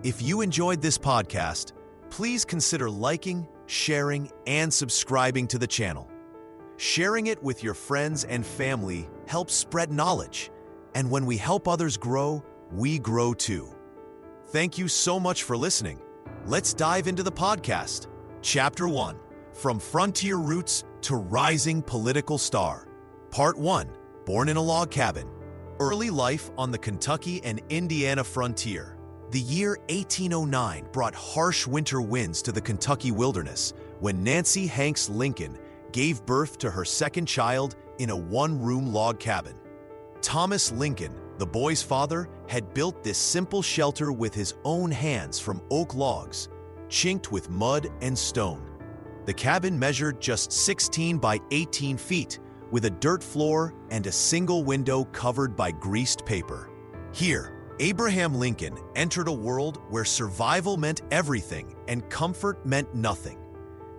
If you enjoyed this podcast, please consider liking, sharing, and subscribing to the channel. Sharing it with your friends and family helps spread knowledge, and when we help others grow, we grow too. Thank you so much for listening. Let's dive into the podcast. Chapter 1, From Frontier Roots to Rising Political Star. Part 1, Born in a Log Cabin. Early life on the Kentucky and Indiana frontier. The year 1809 brought harsh winter winds to the Kentucky wilderness when Nancy Hanks Lincoln gave birth to her second child in a one-room log cabin. Thomas Lincoln, the boy's father, had built this simple shelter with his own hands from oak logs, chinked with mud and stone. The cabin measured just 16 by 18 feet, with a dirt floor and a single window covered by greased paper. Here, Abraham Lincoln entered a world where survival meant everything and comfort meant nothing.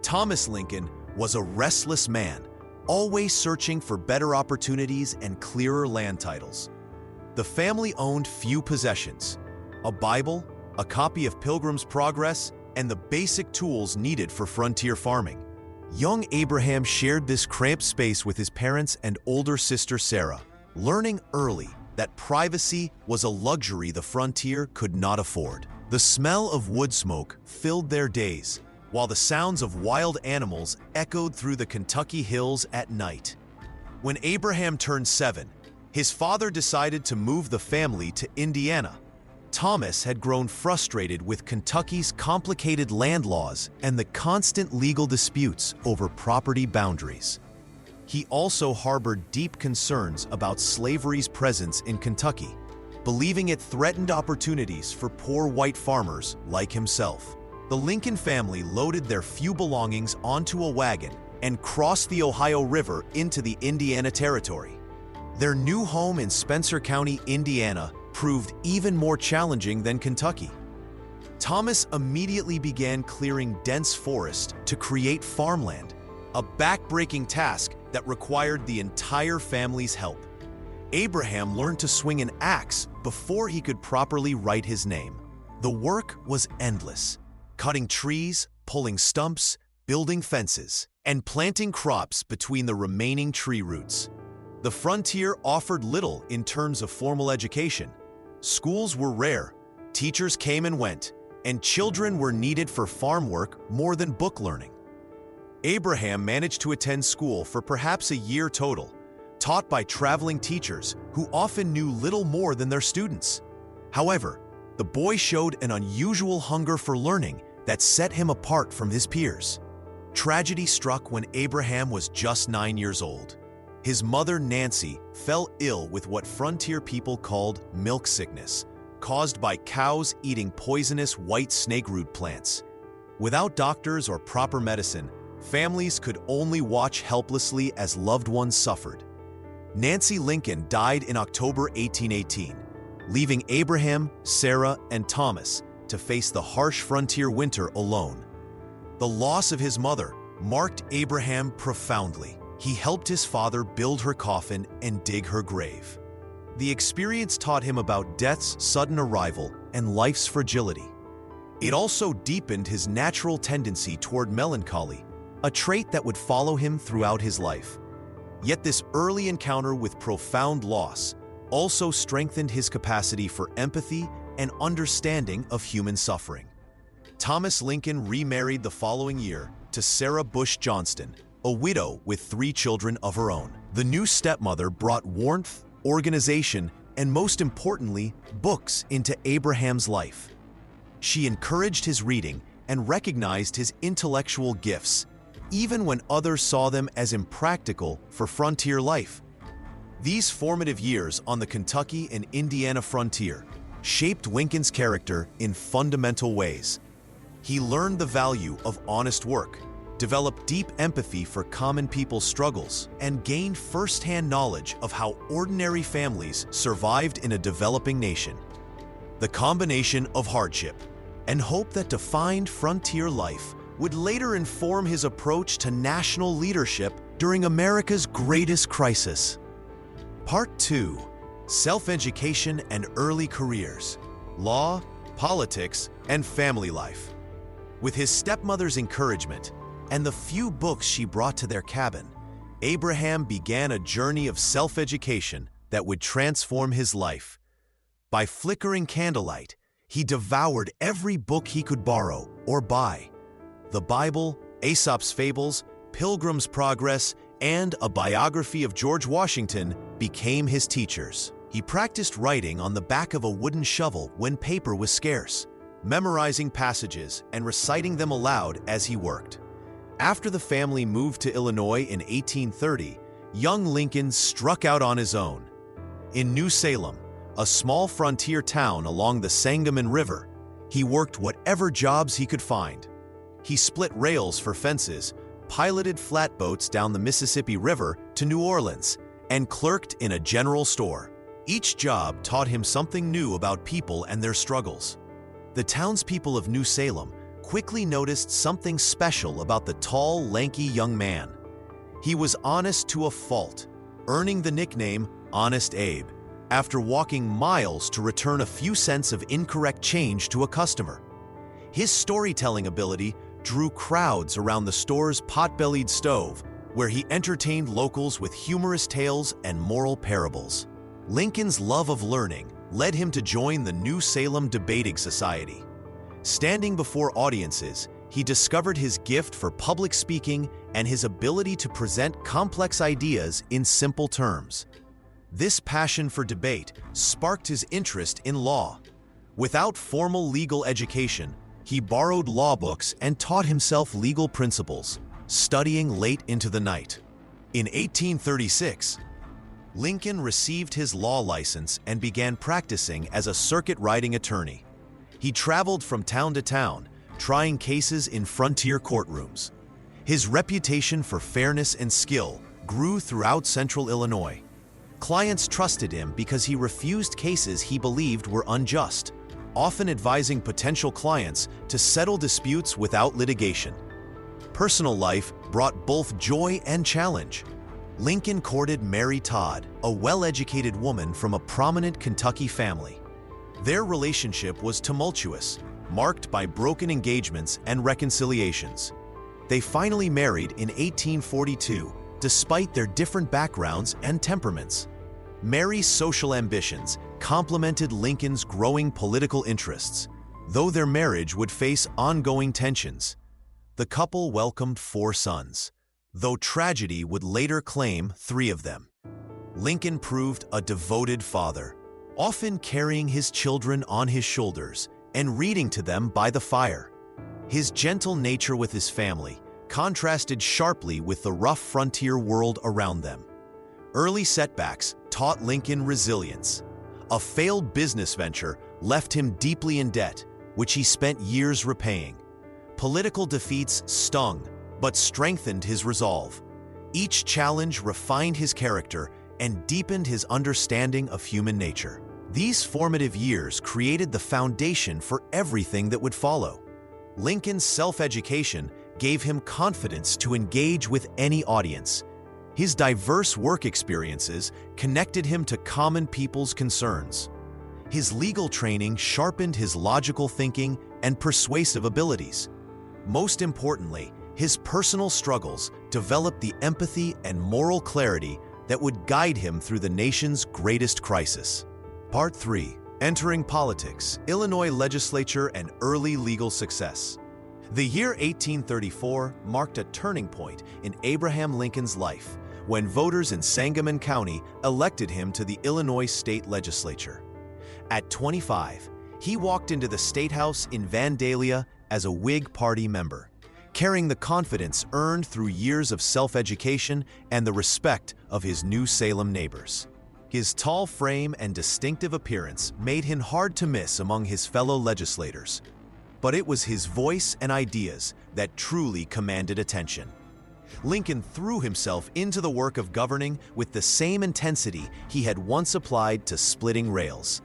Thomas Lincoln was a restless man, always searching for better opportunities and clearer land titles. The family owned few possessions: a Bible, a copy of Pilgrim's Progress, and the basic tools needed for frontier farming. Young Abraham shared this cramped space with his parents and older sister Sarah, learning early that privacy was a luxury the frontier could not afford. The smell of wood smoke filled their days, while the sounds of wild animals echoed through the Kentucky hills at night. When Abraham turned 7, his father decided to move the family to Indiana. Thomas had grown frustrated with Kentucky's complicated land laws and the constant legal disputes over property boundaries. He also harbored deep concerns about slavery's presence in Kentucky, believing it threatened opportunities for poor white farmers like himself. The Lincoln family loaded their few belongings onto a wagon and crossed the Ohio River into the Indiana Territory. Their new home in Spencer County, Indiana, proved even more challenging than Kentucky. Thomas immediately began clearing dense forest to create farmland, a back-breaking task that required the entire family's help. Abraham learned to swing an axe before he could properly write his name. The work was endless: cutting trees, pulling stumps, building fences, and planting crops between the remaining tree roots. The frontier offered little in terms of formal education. Schools were rare, teachers came and went, and children were needed for farm work more than book learning. Abraham managed to attend school for perhaps a year total, taught by traveling teachers who often knew little more than their students. However, the boy showed an unusual hunger for learning that set him apart from his peers. Tragedy struck when Abraham was just 9 years old. His mother, Nancy, fell ill with what frontier people called milk sickness, caused by cows eating poisonous white snakeroot plants. Without doctors or proper medicine, families could only watch helplessly as loved ones suffered. Nancy Lincoln died in October 1818, leaving Abraham, Sarah, and Thomas to face the harsh frontier winter alone. The loss of his mother marked Abraham profoundly. He helped his father build her coffin and dig her grave. The experience taught him about death's sudden arrival and life's fragility. It also deepened his natural tendency toward melancholy, a trait that would follow him throughout his life. Yet this early encounter with profound loss also strengthened his capacity for empathy and understanding of human suffering. Thomas Lincoln remarried the following year to Sarah Bush Johnston, a widow with 3 children of her own. The new stepmother brought warmth, organization, and most importantly, books into Abraham's life. She encouraged his reading and recognized his intellectual gifts, even when others saw them as impractical for frontier life. These formative years on the Kentucky and Indiana frontier shaped Lincoln's character in fundamental ways. He learned the value of honest work, developed deep empathy for common people's struggles, and gained first-hand knowledge of how ordinary families survived in a developing nation. The combination of hardship and hope that defined frontier life would later inform his approach to national leadership during America's greatest crisis. Part 2. Self-Education and Early Careers. Law, politics, and family life. With his stepmother's encouragement and the few books she brought to their cabin, Abraham began a journey of self-education that would transform his life. By flickering candlelight, he devoured every book he could borrow or buy. The Bible, Aesop's Fables, Pilgrim's Progress, and a biography of George Washington became his teachers. He practiced writing on the back of a wooden shovel when paper was scarce, memorizing passages and reciting them aloud as he worked. After the family moved to Illinois in 1830, young Lincoln struck out on his own. In New Salem, a small frontier town along the Sangamon River, he worked whatever jobs he could find. He split rails for fences, piloted flatboats down the Mississippi River to New Orleans, and clerked in a general store. Each job taught him something new about people and their struggles. The townspeople of New Salem quickly noticed something special about the tall, lanky young man. He was honest to a fault, earning the nickname Honest Abe, after walking miles to return a few cents of incorrect change to a customer. His storytelling ability drew crowds around the store's pot-bellied stove, where he entertained locals with humorous tales and moral parables. Lincoln's love of learning led him to join the New Salem Debating Society. Standing before audiences, he discovered his gift for public speaking and his ability to present complex ideas in simple terms. This passion for debate sparked his interest in law. Without formal legal education, he borrowed law books and taught himself legal principles, studying late into the night. In 1836, Lincoln received his law license and began practicing as a circuit-riding attorney. He traveled from town to town, trying cases in frontier courtrooms. His reputation for fairness and skill grew throughout central Illinois. Clients trusted him because he refused cases he believed were unjust, often advising potential clients to settle disputes without litigation. Personal life brought both joy and challenge. Lincoln courted Mary Todd, a well-educated woman from a prominent Kentucky family. Their relationship was tumultuous, marked by broken engagements and reconciliations. They finally married in 1842, despite their different backgrounds and temperaments. Mary's social ambitions complemented Lincoln's growing political interests, though their marriage would face ongoing tensions. The couple welcomed 4 sons, though tragedy would later claim 3 of them. Lincoln proved a devoted father, often carrying his children on his shoulders and reading to them by the fire. His gentle nature with his family contrasted sharply with the rough frontier world around them. Early setbacks taught Lincoln resilience. A failed business venture left him deeply in debt, which he spent years repaying. Political defeats stung, but strengthened his resolve. Each challenge refined his character and deepened his understanding of human nature. These formative years created the foundation for everything that would follow. Lincoln's self-education gave him confidence to engage with any audience. His diverse work experiences connected him to common people's concerns. His legal training sharpened his logical thinking and persuasive abilities. Most importantly, his personal struggles developed the empathy and moral clarity that would guide him through the nation's greatest crisis. Part 3. Entering Politics, Illinois Legislature and Early Legal Success. The year 1834 marked a turning point in Abraham Lincoln's life when voters in Sangamon County elected him to the Illinois State Legislature. At 25, he walked into the State House in Vandalia as a Whig Party member, carrying the confidence earned through years of self-education and the respect of his New Salem neighbors. His tall frame and distinctive appearance made him hard to miss among his fellow legislators, but it was his voice and ideas that truly commanded attention. Lincoln threw himself into the work of governing with the same intensity he had once applied to splitting rails.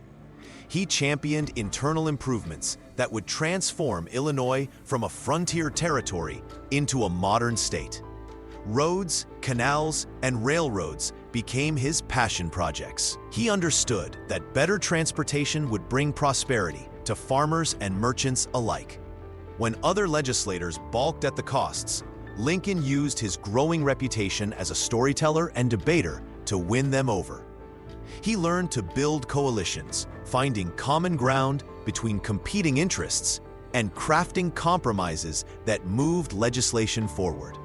He championed internal improvements that would transform Illinois from a frontier territory into a modern state. Roads, canals, and railroads became his passion projects. He understood that better transportation would bring prosperity, to farmers and merchants alike. When other legislators balked at the costs, Lincoln used his growing reputation as a storyteller and debater to win them over. He learned to build coalitions, finding common ground between competing interests and crafting compromises that moved legislation forward.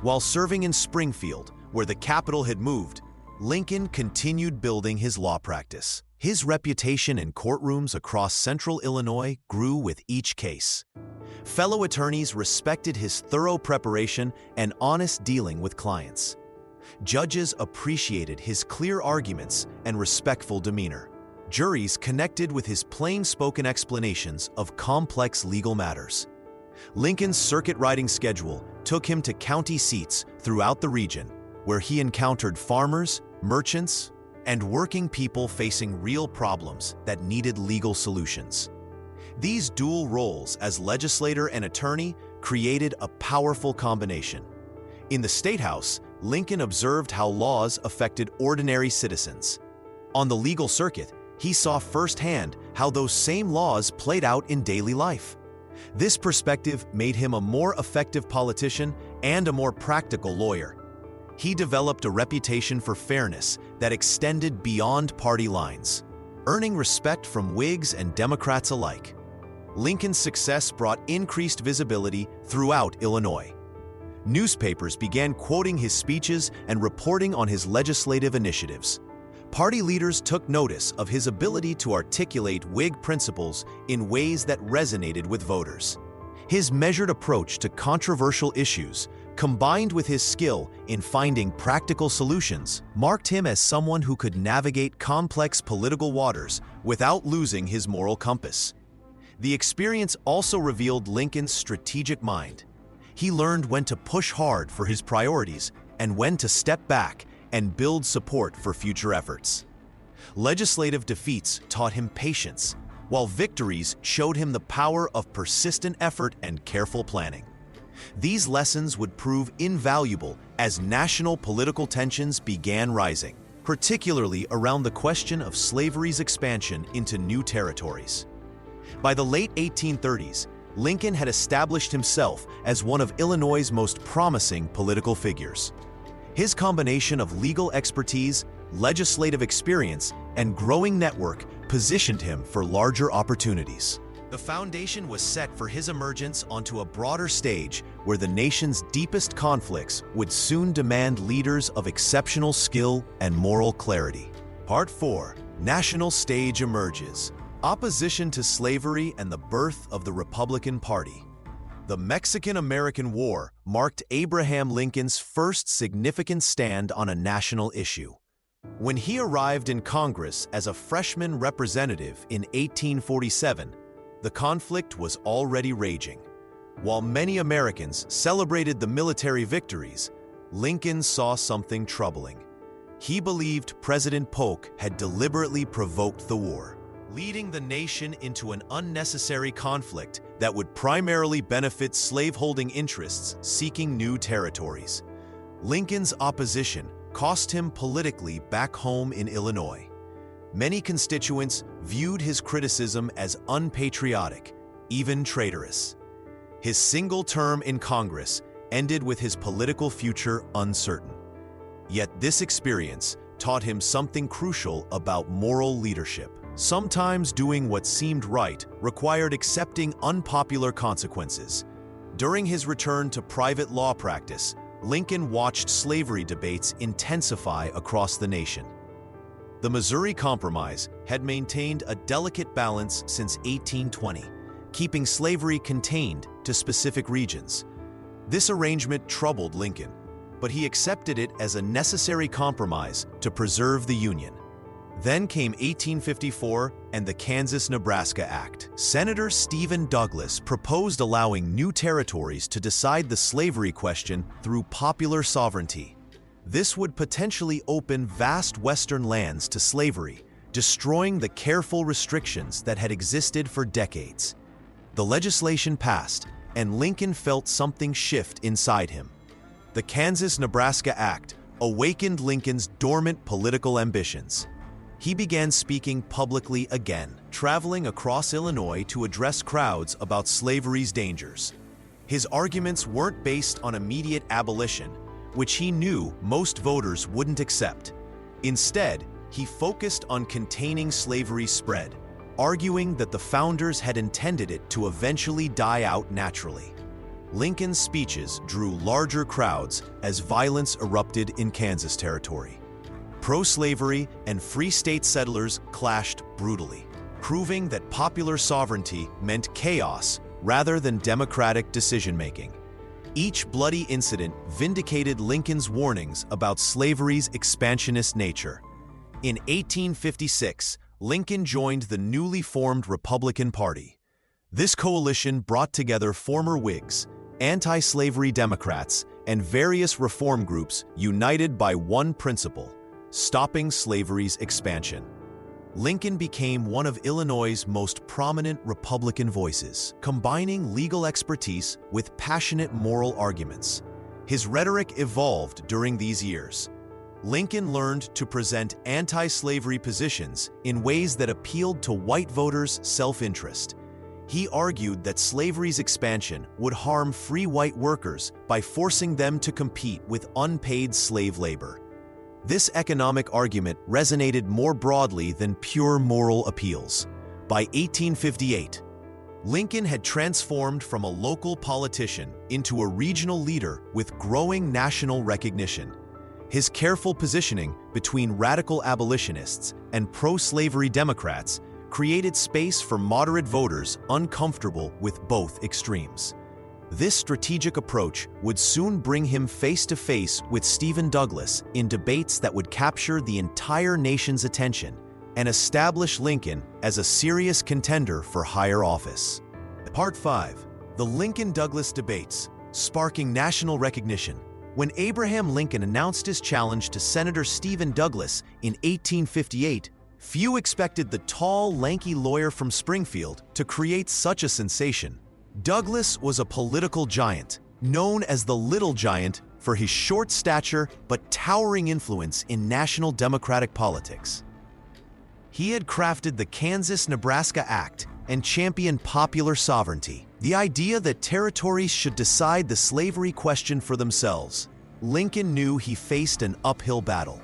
While serving in Springfield, where the capital had moved, Lincoln continued building his law practice. His reputation in courtrooms across central Illinois grew with each case. Fellow attorneys respected his thorough preparation and honest dealing with clients. Judges appreciated his clear arguments and respectful demeanor. Juries connected with his plain-spoken explanations of complex legal matters. Lincoln's circuit-riding schedule took him to county seats throughout the region, where he encountered farmers, merchants, and working people facing real problems that needed legal solutions. These dual roles as legislator and attorney created a powerful combination. In the State House, Lincoln observed how laws affected ordinary citizens. On the legal circuit, he saw firsthand how those same laws played out in daily life. This perspective made him a more effective politician and a more practical lawyer. He developed a reputation for fairness that extended beyond party lines, earning respect from Whigs and Democrats alike. Lincoln's success brought increased visibility throughout Illinois. Newspapers began quoting his speeches and reporting on his legislative initiatives. Party leaders took notice of his ability to articulate Whig principles in ways that resonated with voters. His measured approach to controversial issues, combined with his skill in finding practical solutions, marked him as someone who could navigate complex political waters without losing his moral compass. The experience also revealed Lincoln's strategic mind. He learned when to push hard for his priorities and when to step back and build support for future efforts. Legislative defeats taught him patience, while victories showed him the power of persistent effort and careful planning. These lessons would prove invaluable as national political tensions began rising, particularly around the question of slavery's expansion into new territories. By the late 1830s, Lincoln had established himself as one of Illinois' most promising political figures. His combination of legal expertise, legislative experience, and growing network positioned him for larger opportunities. The foundation was set for his emergence onto a broader stage where the nation's deepest conflicts would soon demand leaders of exceptional skill and moral clarity. Part 4. National Stage Emerges. Opposition to Slavery and the Birth of the Republican Party. The Mexican-American War marked Abraham Lincoln's first significant stand on a national issue. When he arrived in Congress as a freshman representative in 1847, the conflict was already raging. While many Americans celebrated the military victories, Lincoln saw something troubling. He believed President Polk had deliberately provoked the war, leading the nation into an unnecessary conflict that would primarily benefit slaveholding interests seeking new territories. Lincoln's opposition cost him politically back home in Illinois. Many constituents viewed his criticism as unpatriotic, even traitorous. His single term in Congress ended with his political future uncertain. Yet this experience taught him something crucial about moral leadership. Sometimes doing what seemed right required accepting unpopular consequences. During his return to private law practice, Lincoln watched slavery debates intensify across the nation. The Missouri Compromise had maintained a delicate balance since 1820, keeping slavery contained to specific regions. This arrangement troubled Lincoln, but he accepted it as a necessary compromise to preserve the Union. Then came 1854 and the Kansas-Nebraska Act. Senator Stephen Douglas proposed allowing new territories to decide the slavery question through popular sovereignty. This would potentially open vast western lands to slavery, destroying the careful restrictions that had existed for decades. The legislation passed, and Lincoln felt something shift inside him. The Kansas-Nebraska Act awakened Lincoln's dormant political ambitions. He began speaking publicly again, traveling across Illinois to address crowds about slavery's dangers. His arguments weren't based on immediate abolition, which he knew most voters wouldn't accept. Instead, he focused on containing slavery's spread, arguing that the founders had intended it to eventually die out naturally. Lincoln's speeches drew larger crowds as violence erupted in Kansas Territory. Pro-slavery and free state settlers clashed brutally, proving that popular sovereignty meant chaos rather than democratic decision-making. Each bloody incident vindicated Lincoln's warnings about slavery's expansionist nature. In 1856, Lincoln joined the newly formed Republican Party. This coalition brought together former Whigs, anti-slavery Democrats, and various reform groups united by one principle: stopping slavery's expansion. Lincoln became one of Illinois' most prominent Republican voices, combining legal expertise with passionate moral arguments. His rhetoric evolved during these years. Lincoln learned to present anti-slavery positions in ways that appealed to white voters' self-interest. He argued that slavery's expansion would harm free white workers by forcing them to compete with unpaid slave labor. This economic argument resonated more broadly than pure moral appeals. By 1858, Lincoln had transformed from a local politician into a regional leader with growing national recognition. His careful positioning between radical abolitionists and pro-slavery Democrats created space for moderate voters uncomfortable with both extremes. This strategic approach would soon bring him face-to-face with Stephen Douglas in debates that would capture the entire nation's attention and establish Lincoln as a serious contender for higher office. Part 5. The Lincoln-Douglas Debates, Sparking National Recognition. When Abraham Lincoln announced his challenge to Senator Stephen Douglas in 1858, few expected the tall, lanky lawyer from Springfield to create such a sensation. Douglas was a political giant, known as the Little Giant for his short stature but towering influence in national Democratic politics. He had crafted the Kansas-Nebraska Act and championed popular sovereignty, the idea that territories should decide the slavery question for themselves. Lincoln knew he faced an uphill battle.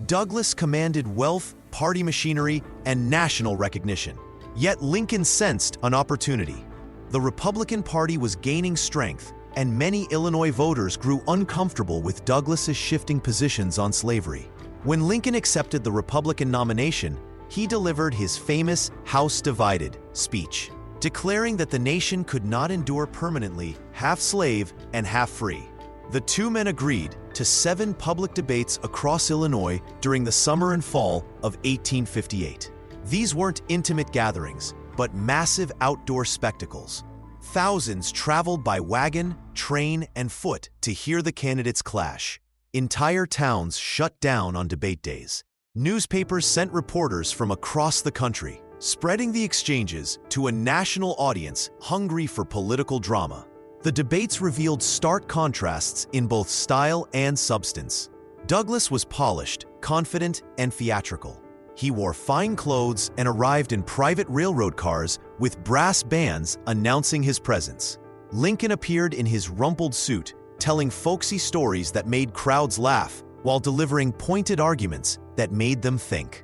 Douglas commanded wealth, party machinery, and national recognition. Yet Lincoln sensed an opportunity. The Republican Party was gaining strength, and many Illinois voters grew uncomfortable with Douglas's shifting positions on slavery. When Lincoln accepted the Republican nomination, he delivered his famous House Divided speech, declaring that the nation could not endure permanently half slave and half free. The two men agreed to 7 public debates across Illinois during the summer and fall of 1858. These weren't intimate gatherings, but massive outdoor spectacles. Thousands traveled by wagon, train, and foot to hear the candidates clash. Entire towns shut down on debate days. Newspapers sent reporters from across the country, spreading the exchanges to a national audience hungry for political drama. The debates revealed stark contrasts in both style and substance. Douglas was polished, confident, and theatrical. He wore fine clothes and arrived in private railroad cars with brass bands announcing his presence. Lincoln appeared in his rumpled suit, telling folksy stories that made crowds laugh while delivering pointed arguments that made them think.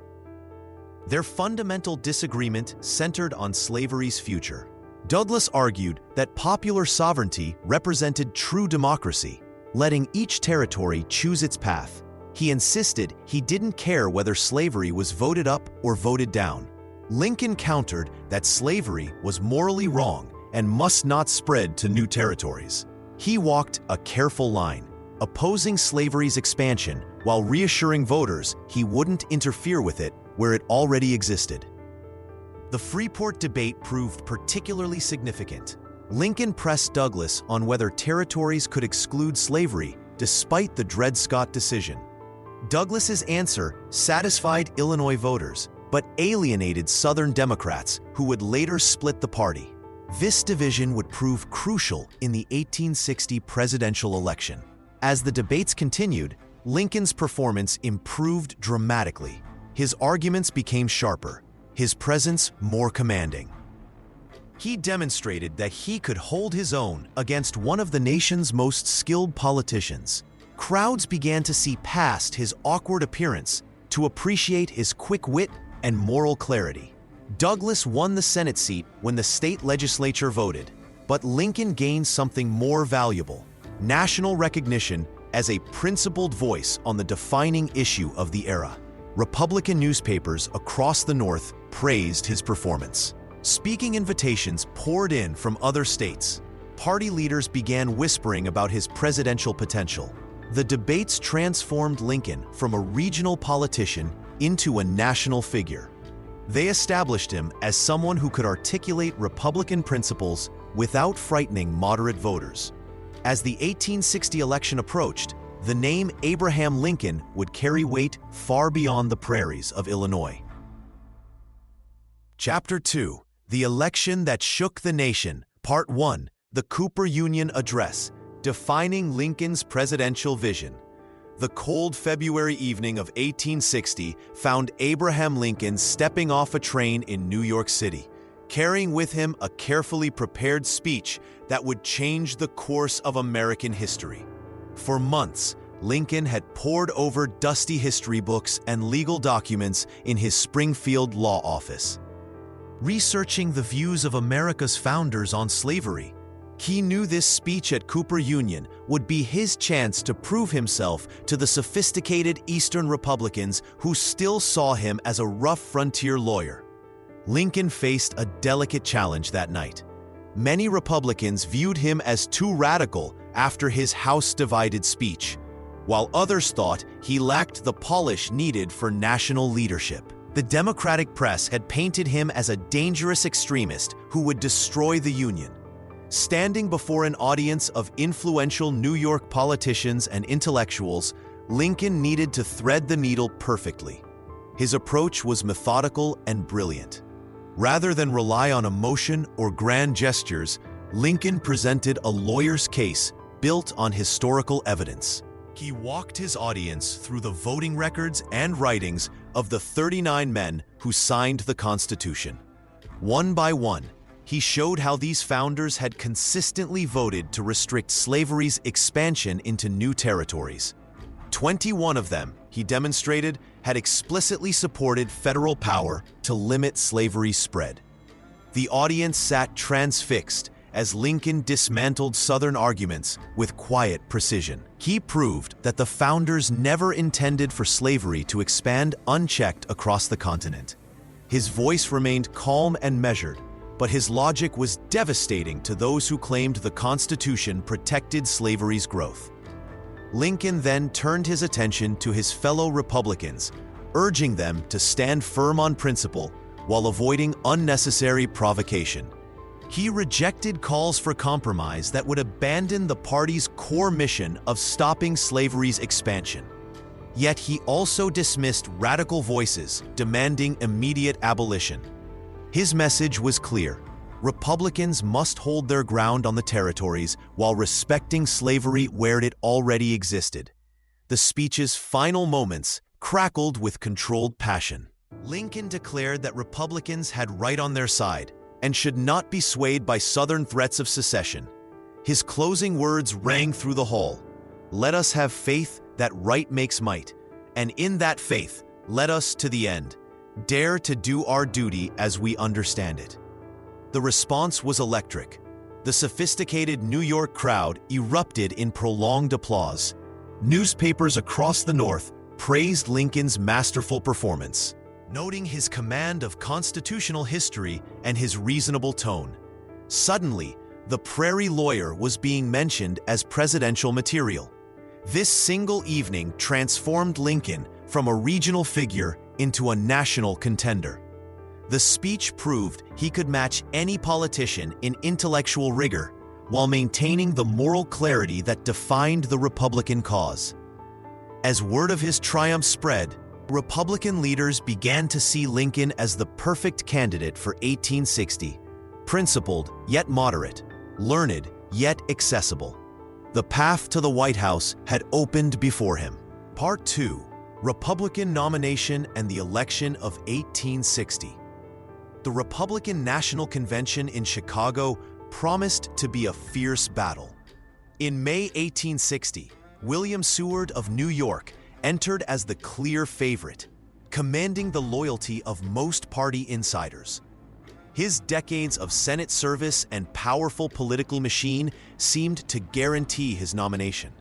Their fundamental disagreement centered on slavery's future. Douglas argued that popular sovereignty represented true democracy, letting each territory choose its path. He insisted he didn't care whether slavery was voted up or voted down. Lincoln countered that slavery was morally wrong and must not spread to new territories. He walked a careful line, opposing slavery's expansion while reassuring voters he wouldn't interfere with it where it already existed. The Freeport debate proved particularly significant. Lincoln pressed Douglas on whether territories could exclude slavery despite the Dred Scott decision. Douglas's answer satisfied Illinois voters, but alienated Southern Democrats who would later split the party. This division would prove crucial in the 1860 presidential election. As the debates continued, Lincoln's performance improved dramatically. his arguments became sharper, his presence more commanding. He demonstrated that he could hold his own against one of the nation's most skilled politicians. Crowds began to see past his awkward appearance to appreciate his quick wit and moral clarity. Douglas won the Senate seat when the state legislature voted, but Lincoln gained something more valuable: national recognition as a principled voice on the defining issue of the era. Republican newspapers across the North praised his performance. Speaking invitations poured in from other states. Party leaders began whispering about his presidential potential. The debates transformed Lincoln from a regional politician into a national figure. They established him as someone who could articulate Republican principles without frightening moderate voters. As the 1860 election approached, the name Abraham Lincoln would carry weight far beyond the prairies of Illinois. Chapter 2: The Election That Shook the Nation. Part 1: The Cooper Union Address, Defining Lincoln's Presidential Vision. The cold February evening of 1860 found Abraham Lincoln stepping off a train in New York City, carrying with him a carefully prepared speech that would change the course of American history. For months, Lincoln had pored over dusty history books and legal documents in his Springfield law office, researching the views of America's founders on slavery. He knew this speech at Cooper Union would be his chance to prove himself to the sophisticated Eastern Republicans who still saw him as a rough frontier lawyer. Lincoln faced a delicate challenge that night. Many Republicans viewed him as too radical after his House-divided speech, while others thought he lacked the polish needed for national leadership. The Democratic press had painted him as a dangerous extremist who would destroy the Union. Standing before an audience of influential New York politicians and intellectuals, Lincoln needed to thread the needle perfectly. His approach was methodical and brilliant. Rather than rely on emotion or grand gestures, Lincoln presented a lawyer's case built on historical evidence. He walked his audience through the voting records and writings of the 39 men who signed the Constitution. One by one, he showed how these founders had consistently voted to restrict slavery's expansion into new territories. 21 of them, he demonstrated, had explicitly supported federal power to limit slavery's spread. The audience sat transfixed as Lincoln dismantled Southern arguments with quiet precision. He proved that the founders never intended for slavery to expand unchecked across the continent. His voice remained calm and measured, but his logic was devastating to those who claimed the Constitution protected slavery's growth. Lincoln then turned his attention to his fellow Republicans, urging them to stand firm on principle while avoiding unnecessary provocation. He rejected calls for compromise that would abandon the party's core mission of stopping slavery's expansion. Yet he also dismissed radical voices demanding immediate abolition. His message was clear: Republicans must hold their ground on the territories while respecting slavery where it already existed. The speech's final moments crackled with controlled passion. Lincoln declared that Republicans had right on their side and should not be swayed by Southern threats of secession. His closing words rang through the hall: "Let us have faith that right makes might, and in that faith, let us to the end dare to do our duty as we understand it." The response was electric. The sophisticated New York crowd erupted in prolonged applause. Newspapers across the North praised Lincoln's masterful performance, noting his command of constitutional history and his reasonable tone. Suddenly, the prairie lawyer was being mentioned as presidential material. This single evening transformed Lincoln from a regional figure into a national contender. The speech proved he could match any politician in intellectual rigor while maintaining the moral clarity that defined the Republican cause. As word of his triumph spread, Republican leaders began to see Lincoln as the perfect candidate for 1860, principled yet moderate, learned yet accessible. The path to the White House had opened before him. Part 2: Republican nomination and the election of 1860. The Republican National Convention in Chicago promised to be a fierce battle. In May 1860, William Seward of New York entered as the clear favorite, commanding the loyalty of most party insiders. His decades of Senate service and powerful political machine seemed to guarantee his nomination.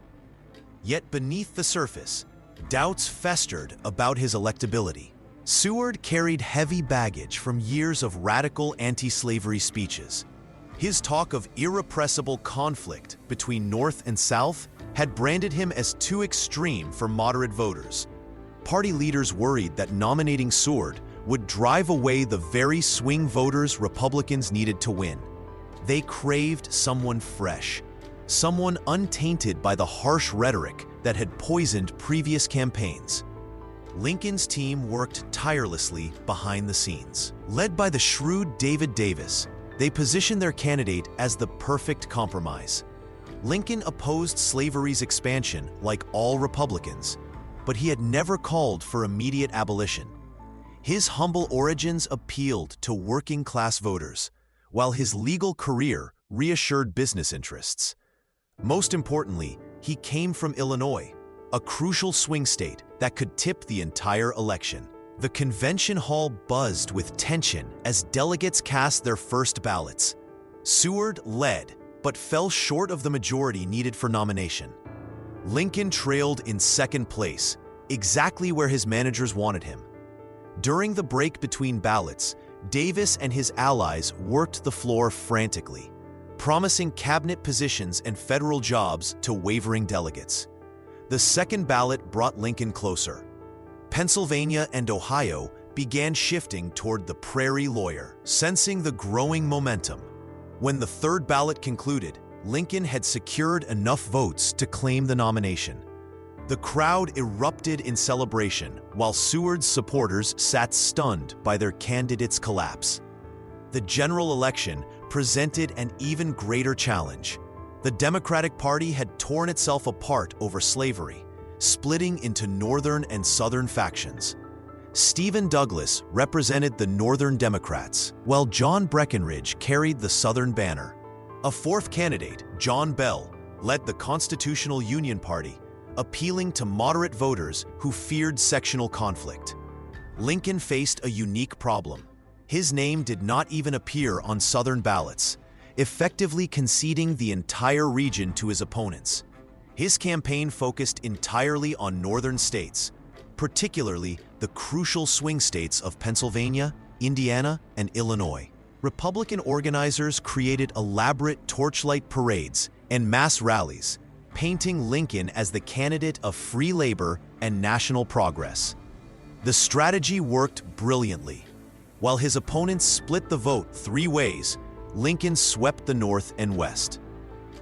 Yet beneath the surface, doubts festered about his electability. Seward carried heavy baggage from years of radical anti-slavery speeches. His talk of irrepressible conflict between North and South had branded him as too extreme for moderate voters. Party leaders worried that nominating Seward would drive away the very swing voters Republicans needed to win. They craved someone fresh, someone untainted by the harsh rhetoric that had poisoned previous campaigns. Lincoln's team worked tirelessly behind the scenes. Led by the shrewd David Davis, they positioned their candidate as the perfect compromise. Lincoln opposed slavery's expansion like all Republicans, but he had never called for immediate abolition. His humble origins appealed to working-class voters, while his legal career reassured business interests. Most importantly, he came from Illinois, a crucial swing state that could tip the entire election. The convention hall buzzed with tension as delegates cast their first ballots. Seward led, but fell short of the majority needed for nomination. Lincoln trailed in second place, exactly where his managers wanted him. During the break between ballots, Davis and his allies worked the floor frantically, promising cabinet positions and federal jobs to wavering delegates. The second ballot brought Lincoln closer. Pennsylvania and Ohio began shifting toward the prairie lawyer, sensing the growing momentum. When the third ballot concluded, Lincoln had secured enough votes to claim the nomination. The crowd erupted in celebration, while Seward's supporters sat stunned by their candidate's collapse. The general election presented an even greater challenge. The Democratic Party had torn itself apart over slavery, splitting into Northern and Southern factions. Stephen Douglas represented the Northern Democrats, while John Breckinridge carried the Southern banner. A fourth candidate, John Bell, led the Constitutional Union Party, appealing to moderate voters who feared sectional conflict. Lincoln faced a unique problem. His name did not even appear on Southern ballots, effectively conceding the entire region to his opponents. His campaign focused entirely on northern states, particularly the crucial swing states of Pennsylvania, Indiana, and Illinois. Republican organizers created elaborate torchlight parades and mass rallies, painting Lincoln as the candidate of free labor and national progress. The strategy worked brilliantly. While his opponents split the vote three ways, Lincoln swept the North and West.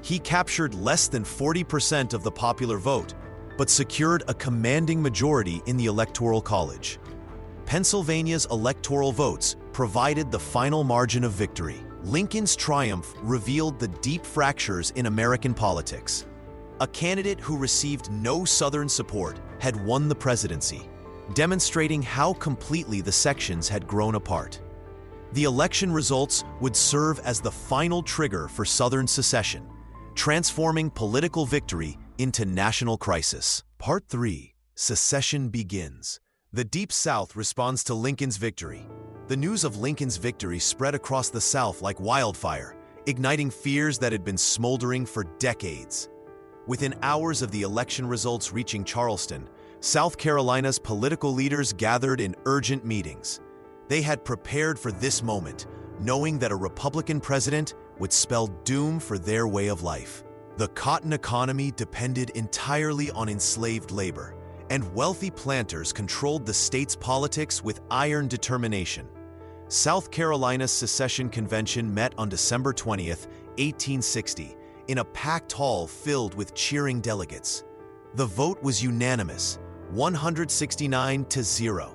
He captured less than 40% of the popular vote, but secured a commanding majority in the Electoral College. Pennsylvania's electoral votes provided the final margin of victory. Lincoln's triumph revealed the deep fractures in American politics. A candidate who received no Southern support had won the presidency, demonstrating how completely the sections had grown apart. The election results would serve as the final trigger for Southern secession, transforming political victory into national crisis. Part 3. Secession begins. The Deep South responds to Lincoln's victory. The news of Lincoln's victory spread across the South like wildfire, igniting fears that had been smoldering for decades. Within hours of the election results reaching Charleston, South Carolina's political leaders gathered in urgent meetings. They had prepared for this moment, knowing that a Republican president would spell doom for their way of life. The cotton economy depended entirely on enslaved labor, and wealthy planters controlled the state's politics with iron determination. South Carolina's secession convention met on December 20th, 1860, in a packed hall filled with cheering delegates. The vote was unanimous, 169-0.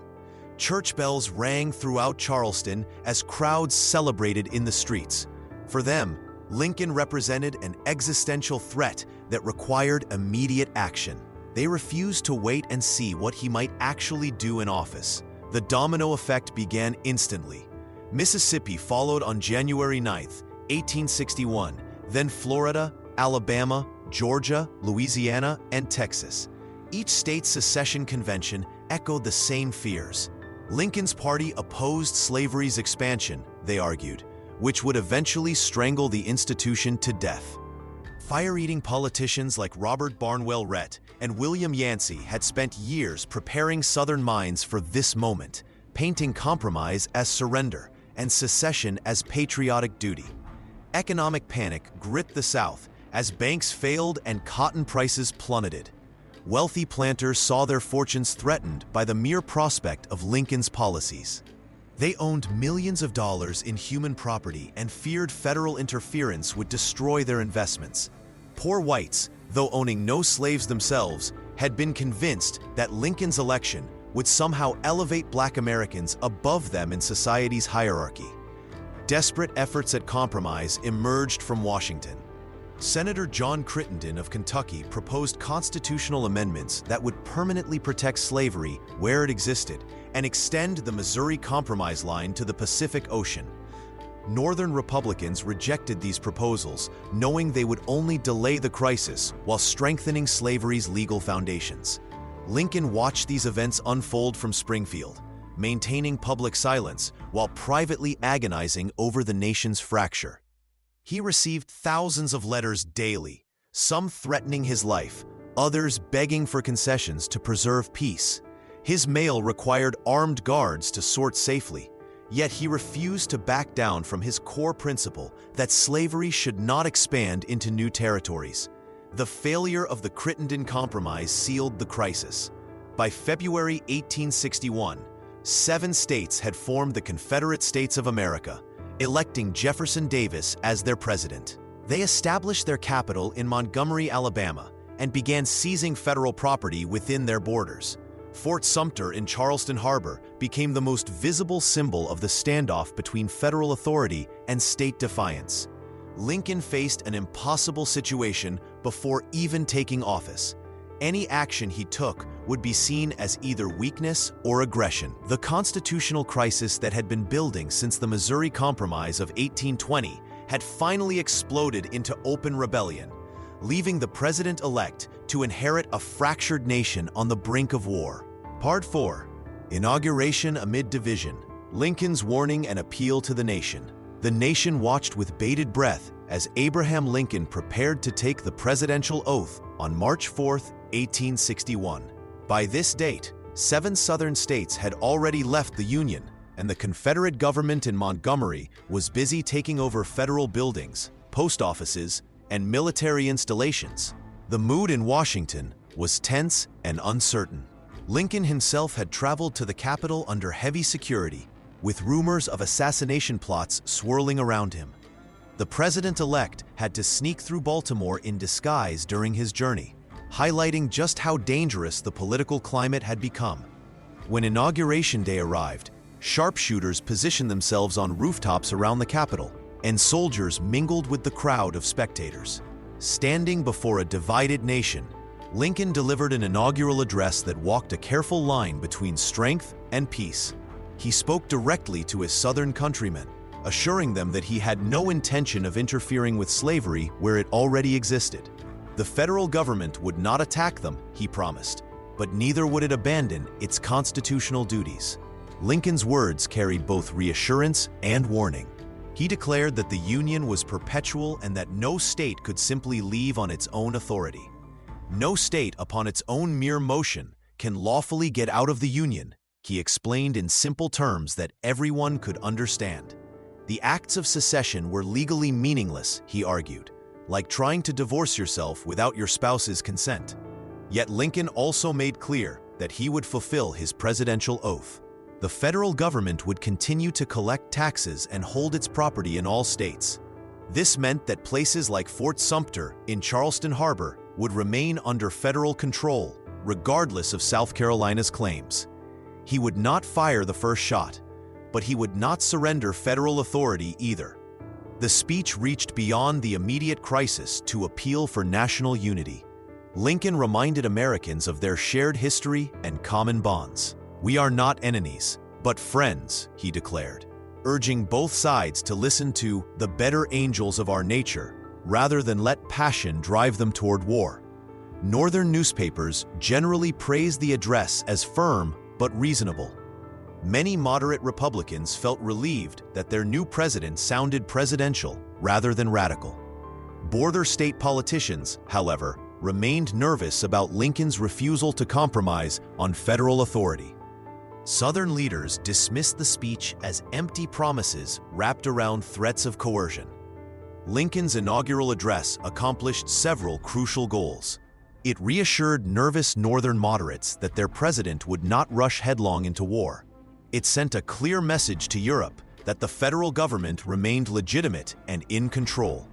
Church bells rang throughout Charleston as crowds celebrated in the streets. For them, Lincoln represented an existential threat that required immediate action. They refused to wait and see what he might actually do in office. The domino effect began instantly. Mississippi followed on January 9, 1861, then Florida, Alabama, Georgia, Louisiana, and Texas. Each state's secession convention echoed the same fears. Lincoln's party opposed slavery's expansion, they argued, which would eventually strangle the institution to death. Fire-eating politicians like Robert Barnwell Rhett and William Yancey had spent years preparing Southern minds for this moment, painting compromise as surrender and secession as patriotic duty. Economic panic gripped the South as banks failed and cotton prices plummeted. Wealthy planters saw their fortunes threatened by the mere prospect of Lincoln's policies. They owned millions of dollars in human property and feared federal interference would destroy their investments. Poor whites, though owning no slaves themselves, had been convinced that Lincoln's election would somehow elevate Black Americans above them in society's hierarchy. Desperate efforts at compromise emerged from Washington. Senator John Crittenden of Kentucky proposed constitutional amendments that would permanently protect slavery where it existed and extend the Missouri Compromise line to the Pacific Ocean. Northern Republicans rejected these proposals, knowing they would only delay the crisis while strengthening slavery's legal foundations. Lincoln watched these events unfold from Springfield, maintaining public silence while privately agonizing over the nation's fracture. He received thousands of letters daily, some threatening his life, others begging for concessions to preserve peace. His mail required armed guards to sort safely, yet he refused to back down from his core principle that slavery should not expand into new territories. The failure of the Crittenden Compromise sealed the crisis. By February 1861, 7 states had formed the Confederate States of America, electing Jefferson Davis as their president. They established their capital in Montgomery, Alabama, and began seizing federal property within their borders. Fort Sumter in Charleston Harbor became the most visible symbol of the standoff between federal authority and state defiance. Lincoln faced an impossible situation before even taking office. Any action he took would be seen as either weakness or aggression. The constitutional crisis that had been building since the Missouri Compromise of 1820 had finally exploded into open rebellion, leaving the president-elect to inherit a fractured nation on the brink of war. Part 4. Inauguration amid division. Lincoln's warning and appeal to the nation. The nation watched with bated breath as Abraham Lincoln prepared to take the presidential oath on March 4, 1861. By this date, 7 Southern states had already left the Union, and the Confederate government in Montgomery was busy taking over federal buildings, post offices, and military installations. The mood in Washington was tense and uncertain. Lincoln himself had traveled to the capital under heavy security, with rumors of assassination plots swirling around him. The president-elect had to sneak through Baltimore in disguise during his journey, highlighting just how dangerous the political climate had become. When Inauguration Day arrived, sharpshooters positioned themselves on rooftops around the Capitol, and soldiers mingled with the crowd of spectators. Standing before a divided nation, Lincoln delivered an inaugural address that walked a careful line between strength and peace. He spoke directly to his Southern countrymen, assuring them that he had no intention of interfering with slavery where it already existed. The federal government would not attack them, he promised, but neither would it abandon its constitutional duties. Lincoln's words carried both reassurance and warning. He declared that the Union was perpetual and that no state could simply leave on its own authority. No state, upon its own mere motion, can lawfully get out of the Union, he explained in simple terms that everyone could understand. The acts of secession were legally meaningless, he argued, like trying to divorce yourself without your spouse's consent. Yet Lincoln also made clear that he would fulfill his presidential oath. The federal government would continue to collect taxes and hold its property in all states. This meant that places like Fort Sumter in Charleston Harbor would remain under federal control, regardless of South Carolina's claims. He would not fire the first shot, but he would not surrender federal authority either. The speech reached beyond the immediate crisis to appeal for national unity. Lincoln reminded Americans of their shared history and common bonds. "We are not enemies, but friends," he declared, urging both sides to listen to the better angels of our nature rather than let passion drive them toward war. Northern newspapers generally praised the address as firm but reasonable. Many moderate Republicans felt relieved that their new president sounded presidential rather than radical. Border state politicians, however, remained nervous about Lincoln's refusal to compromise on federal authority. Southern leaders dismissed the speech as empty promises wrapped around threats of coercion. Lincoln's inaugural address accomplished several crucial goals. It reassured nervous Northern moderates that their president would not rush headlong into war. It sent a clear message to Europe that the federal government remained legitimate and in control.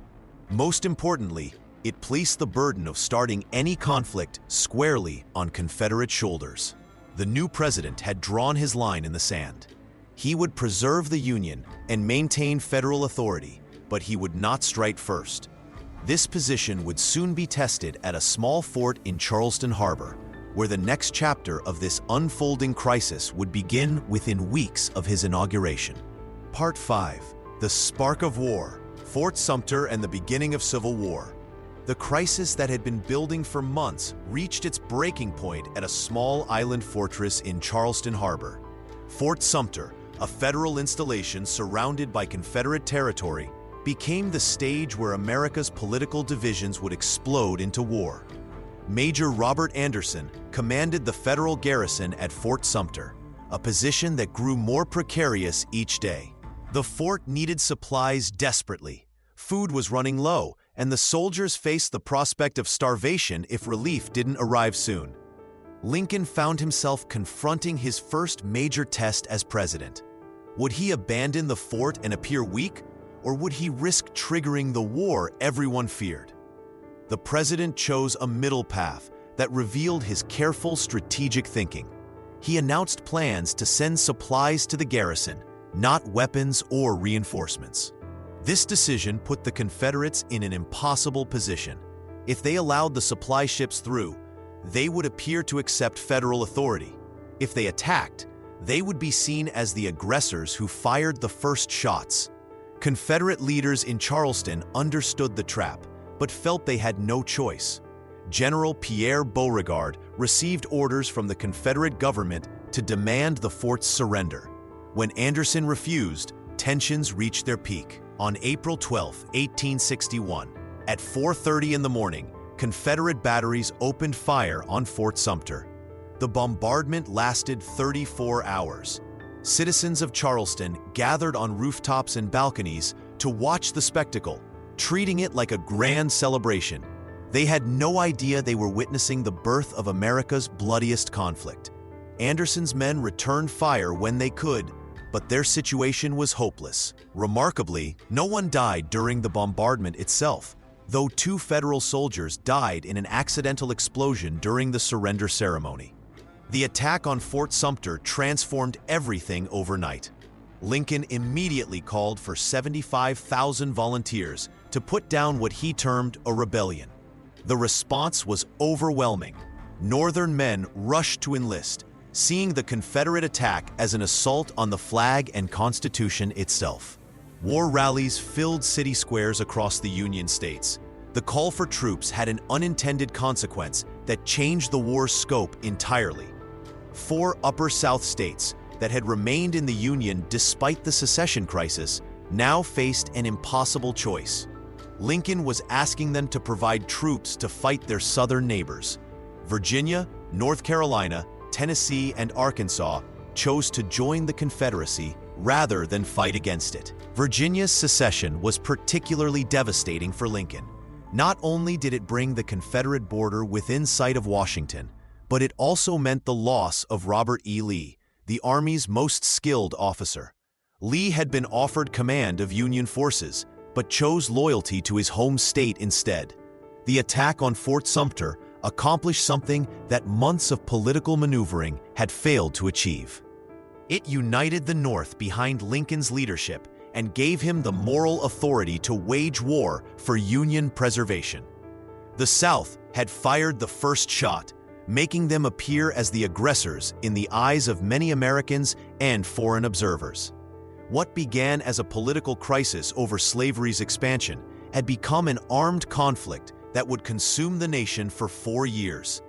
Most importantly, it placed the burden of starting any conflict squarely on Confederate shoulders. The new president had drawn his line in the sand. He would preserve the Union and maintain federal authority, but he would not strike first. This position would soon be tested at a small fort in Charleston Harbor, where the next chapter of this unfolding crisis would begin within weeks of his inauguration. Part 5. The Spark of War, Fort Sumter and the Beginning of Civil War. The crisis that had been building for months reached its breaking point at a small island fortress in Charleston Harbor. Fort Sumter, a federal installation surrounded by Confederate territory, became the stage where America's political divisions would explode into war. Major Robert Anderson commanded the federal garrison at Fort Sumter, a position that grew more precarious each day. The fort needed supplies desperately. Food was running low, and the soldiers faced the prospect of starvation if relief didn't arrive soon. Lincoln found himself confronting his first major test as president. Would he abandon the fort and appear weak, or would he risk triggering the war everyone feared? The president chose a middle path that revealed his careful strategic thinking. He announced plans to send supplies to the garrison, not weapons or reinforcements. This decision put the Confederates in an impossible position. If they allowed the supply ships through, they would appear to accept federal authority. If they attacked, they would be seen as the aggressors who fired the first shots. Confederate leaders in Charleston understood the trap, but felt they had no choice. General Pierre Beauregard received orders from the Confederate government to demand the fort's surrender. When Anderson refused, tensions reached their peak. On April 12, 1861, at 4:30 in the morning, Confederate batteries opened fire on Fort Sumter. The bombardment lasted 34 hours. Citizens of Charleston gathered on rooftops and balconies to watch the spectacle, treating it like a grand celebration. They had no idea they were witnessing the birth of America's bloodiest conflict. Anderson's men returned fire when they could, but their situation was hopeless. Remarkably, no one died during the bombardment itself, though 2 federal soldiers died in an accidental explosion during the surrender ceremony. The attack on Fort Sumter transformed everything overnight. Lincoln immediately called for 75,000 volunteers to put down what he termed a rebellion. The response was overwhelming. Northern men rushed to enlist, seeing the Confederate attack as an assault on the flag and Constitution itself. War rallies filled city squares across the Union states. The call for troops had an unintended consequence that changed the war's scope entirely. 4 Upper South states that had remained in the Union despite the Secession crisis now faced an impossible choice. Lincoln was asking them to provide troops to fight their southern neighbors. Virginia, North Carolina, Tennessee, and Arkansas chose to join the Confederacy rather than fight against it. Virginia's secession was particularly devastating for Lincoln. Not only did it bring the Confederate border within sight of Washington, but it also meant the loss of Robert E. Lee, the Army's most skilled officer. Lee had been offered command of Union forces, but chose loyalty to his home state instead. The attack on Fort Sumter accomplished something that months of political maneuvering had failed to achieve. It united the North behind Lincoln's leadership and gave him the moral authority to wage war for Union preservation. The South had fired the first shot, making them appear as the aggressors in the eyes of many Americans and foreign observers. What began as a political crisis over slavery's expansion had become an armed conflict that would consume the nation for 4 years.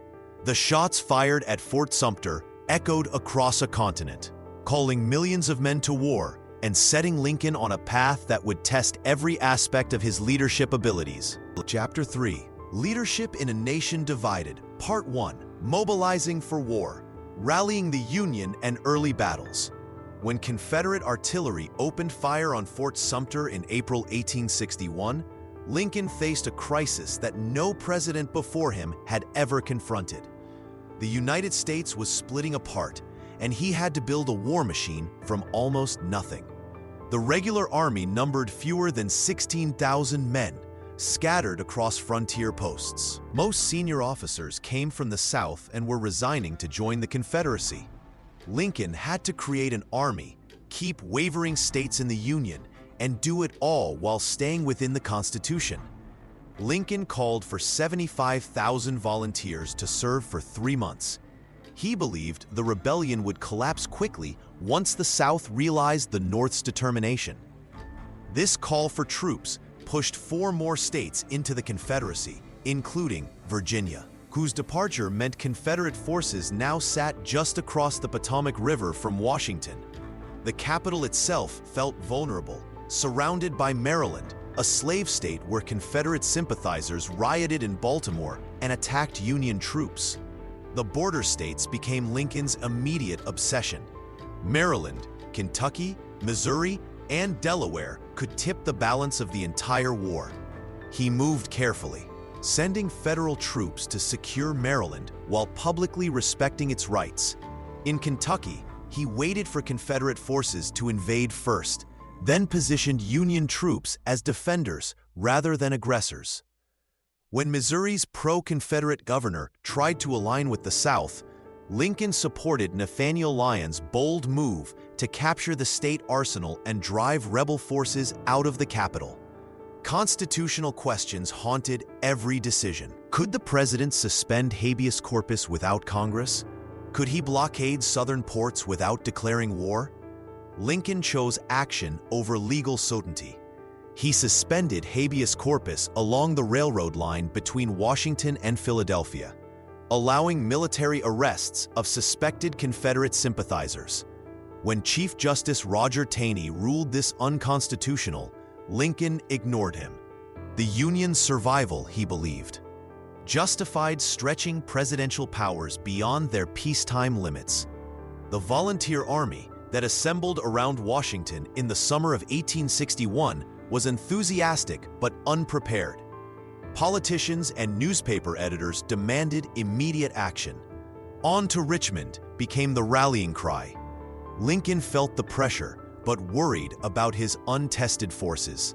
The shots fired at Fort Sumter echoed across a continent, calling millions of men to war and setting Lincoln on a path that would test every aspect of his leadership abilities. Chapter 3: Leadership in a Nation Divided. Part 1: Mobilizing for War, Rallying the Union and Early Battles. When Confederate artillery opened fire on Fort Sumter in April 1861, Lincoln faced a crisis that no president before him had ever confronted. The United States was splitting apart, and he had to build a war machine from almost nothing. The regular army numbered fewer than 16,000 men, scattered across frontier posts. Most senior officers came from the South and were resigning to join the Confederacy. Lincoln had to create an army, keep wavering states in the Union, and do it all while staying within the Constitution. Lincoln called for 75,000 volunteers to serve for 3 months. He believed the rebellion would collapse quickly once the South realized the North's determination. This call for troops pushed 4 more states into the Confederacy, including Virginia, whose departure meant Confederate forces now sat just across the Potomac River from Washington. The capital itself felt vulnerable, surrounded by Maryland, a slave state where Confederate sympathizers rioted in Baltimore and attacked Union troops. The border states became Lincoln's immediate obsession. Maryland, Kentucky, Missouri, and Delaware could tip the balance of the entire war. He moved carefully, sending federal troops to secure Maryland while publicly respecting its rights. In Kentucky, he waited for Confederate forces to invade first, then positioned Union troops as defenders rather than aggressors. When Missouri's pro-Confederate governor tried to align with the South, Lincoln supported Nathaniel Lyon's bold move to capture the state arsenal and drive rebel forces out of the capital. Constitutional questions haunted every decision. Could the president suspend habeas corpus without Congress? Could he blockade southern ports without declaring war? Lincoln chose action over legal certainty. He suspended habeas corpus along the railroad line between Washington and Philadelphia, allowing military arrests of suspected Confederate sympathizers. When Chief Justice Roger Taney ruled this unconstitutional, Lincoln ignored him. The Union's survival, he believed, justified stretching presidential powers beyond their peacetime limits. The volunteer army that assembled around Washington in the summer of 1861 was enthusiastic but unprepared. Politicians and newspaper editors demanded immediate action. "On to Richmond" became the rallying cry. Lincoln felt the pressure, but worried about his untested forces.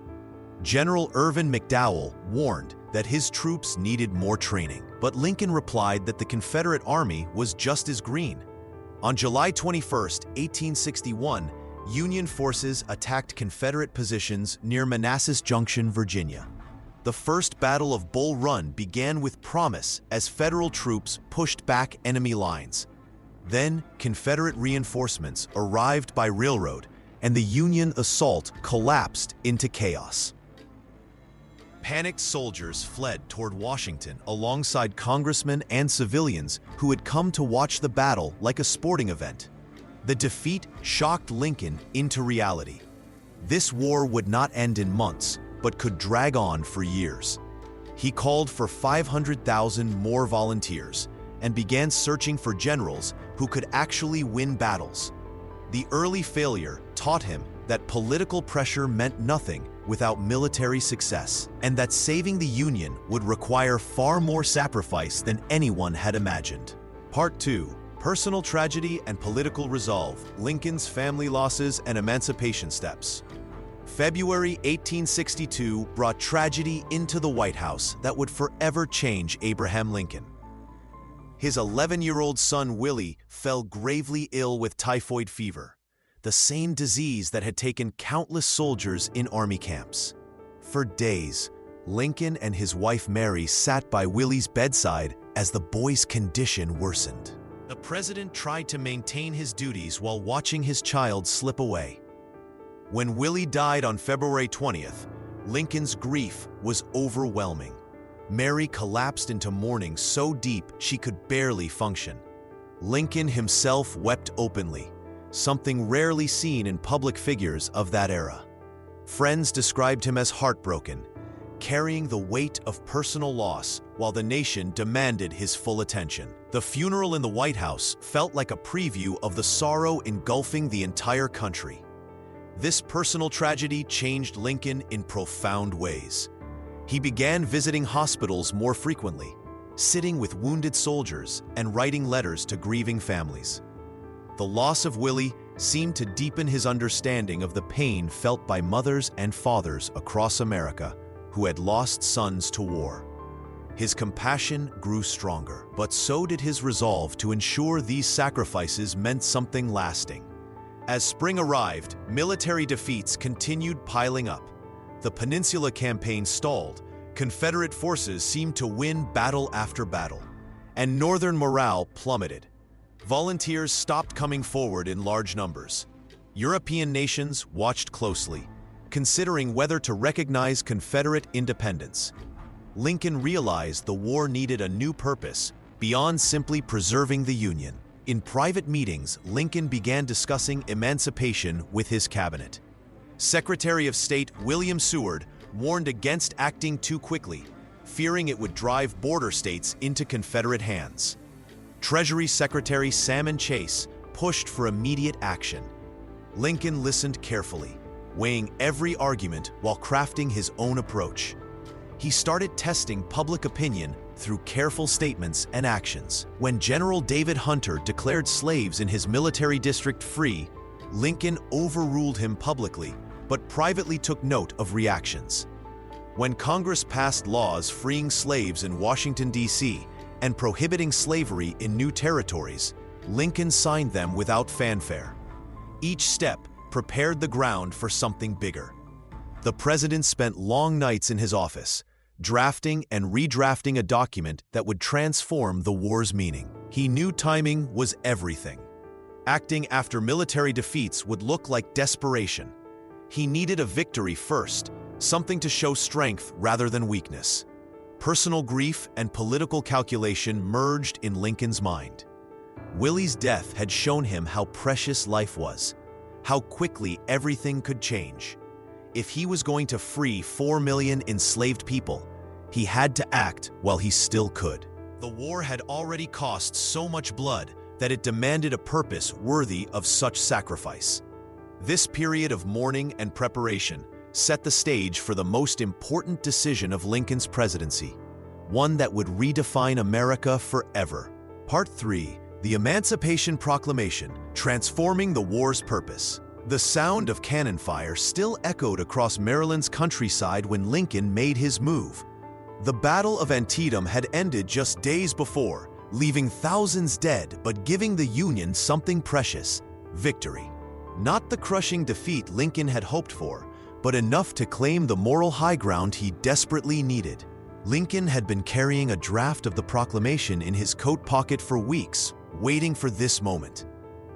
General Irvin McDowell warned that his troops needed more training, but Lincoln replied that the Confederate Army was just as green. On July 21, 1861, Union forces attacked Confederate positions near Manassas Junction, Virginia. The First Battle of Bull Run began with promise as Federal troops pushed back enemy lines. Then, Confederate reinforcements arrived by railroad, and the Union assault collapsed into chaos. Panicked soldiers fled toward Washington alongside congressmen and civilians who had come to watch the battle like a sporting event. The defeat shocked Lincoln into reality. This war would not end in months, but could drag on for years. He called for 500,000 more volunteers and began searching for generals who could actually win battles. The early failure taught him that political pressure meant nothing without military success, and that saving the Union would require far more sacrifice than anyone had imagined. Part 2: Personal Tragedy and Political Resolve, Lincoln's Family Losses and Emancipation Steps. February 1862 brought tragedy into the White House that would forever change Abraham Lincoln. His 11-year-old son Willie fell gravely ill with typhoid fever, the same disease that had taken countless soldiers in army camps. For days, Lincoln and his wife Mary sat by Willie's bedside as the boy's condition worsened. The president tried to maintain his duties while watching his child slip away. When Willie died on February 20th, Lincoln's grief was overwhelming. Mary collapsed into mourning so deep she could barely function. Lincoln himself wept openly, something rarely seen in public figures of that era. Friends described him as heartbroken, carrying the weight of personal loss while the nation demanded his full attention. The funeral in the White House felt like a preview of the sorrow engulfing the entire country. This personal tragedy changed Lincoln in profound ways. He began visiting hospitals more frequently, sitting with wounded soldiers and writing letters to grieving families. The loss of Willie seemed to deepen his understanding of the pain felt by mothers and fathers across America who had lost sons to war. His compassion grew stronger, but so did his resolve to ensure these sacrifices meant something lasting. As spring arrived, military defeats continued piling up. The Peninsula Campaign stalled, Confederate forces seemed to win battle after battle, and Northern morale plummeted. Volunteers stopped coming forward in large numbers. European nations watched closely, considering whether to recognize Confederate independence. Lincoln realized the war needed a new purpose beyond simply preserving the Union. In private meetings, Lincoln began discussing emancipation with his cabinet. Secretary of State William Seward warned against acting too quickly, fearing it would drive border states into Confederate hands. Treasury Secretary Salmon Chase pushed for immediate action. Lincoln listened carefully, weighing every argument while crafting his own approach. He started testing public opinion through careful statements and actions. When General David Hunter declared slaves in his military district free, Lincoln overruled him publicly, but privately took note of reactions. When Congress passed laws freeing slaves in Washington, D.C., and prohibiting slavery in new territories, Lincoln signed them without fanfare. Each step prepared the ground for something bigger. The president spent long nights in his office, drafting and redrafting a document that would transform the war's meaning. He knew timing was everything. Acting after military defeats would look like desperation. He needed a victory first, something to show strength rather than weakness. Personal grief and political calculation merged in Lincoln's mind. Willie's death had shown him how precious life was, how quickly everything could change. If he was going to free 4 million enslaved people, he had to act while he still could. The war had already cost so much blood that it demanded a purpose worthy of such sacrifice. This period of mourning and preparation set the stage for the most important decision of Lincoln's presidency, one that would redefine America forever. Part 3: The Emancipation Proclamation, Transforming the War's Purpose. The sound of cannon fire still echoed across Maryland's countryside when Lincoln made his move. The Battle of Antietam had ended just days before, leaving thousands dead but giving the Union something precious: victory. Not the crushing defeat Lincoln had hoped for, but enough to claim the moral high ground he desperately needed. Lincoln had been carrying a draft of the proclamation in his coat pocket for weeks, waiting for this moment.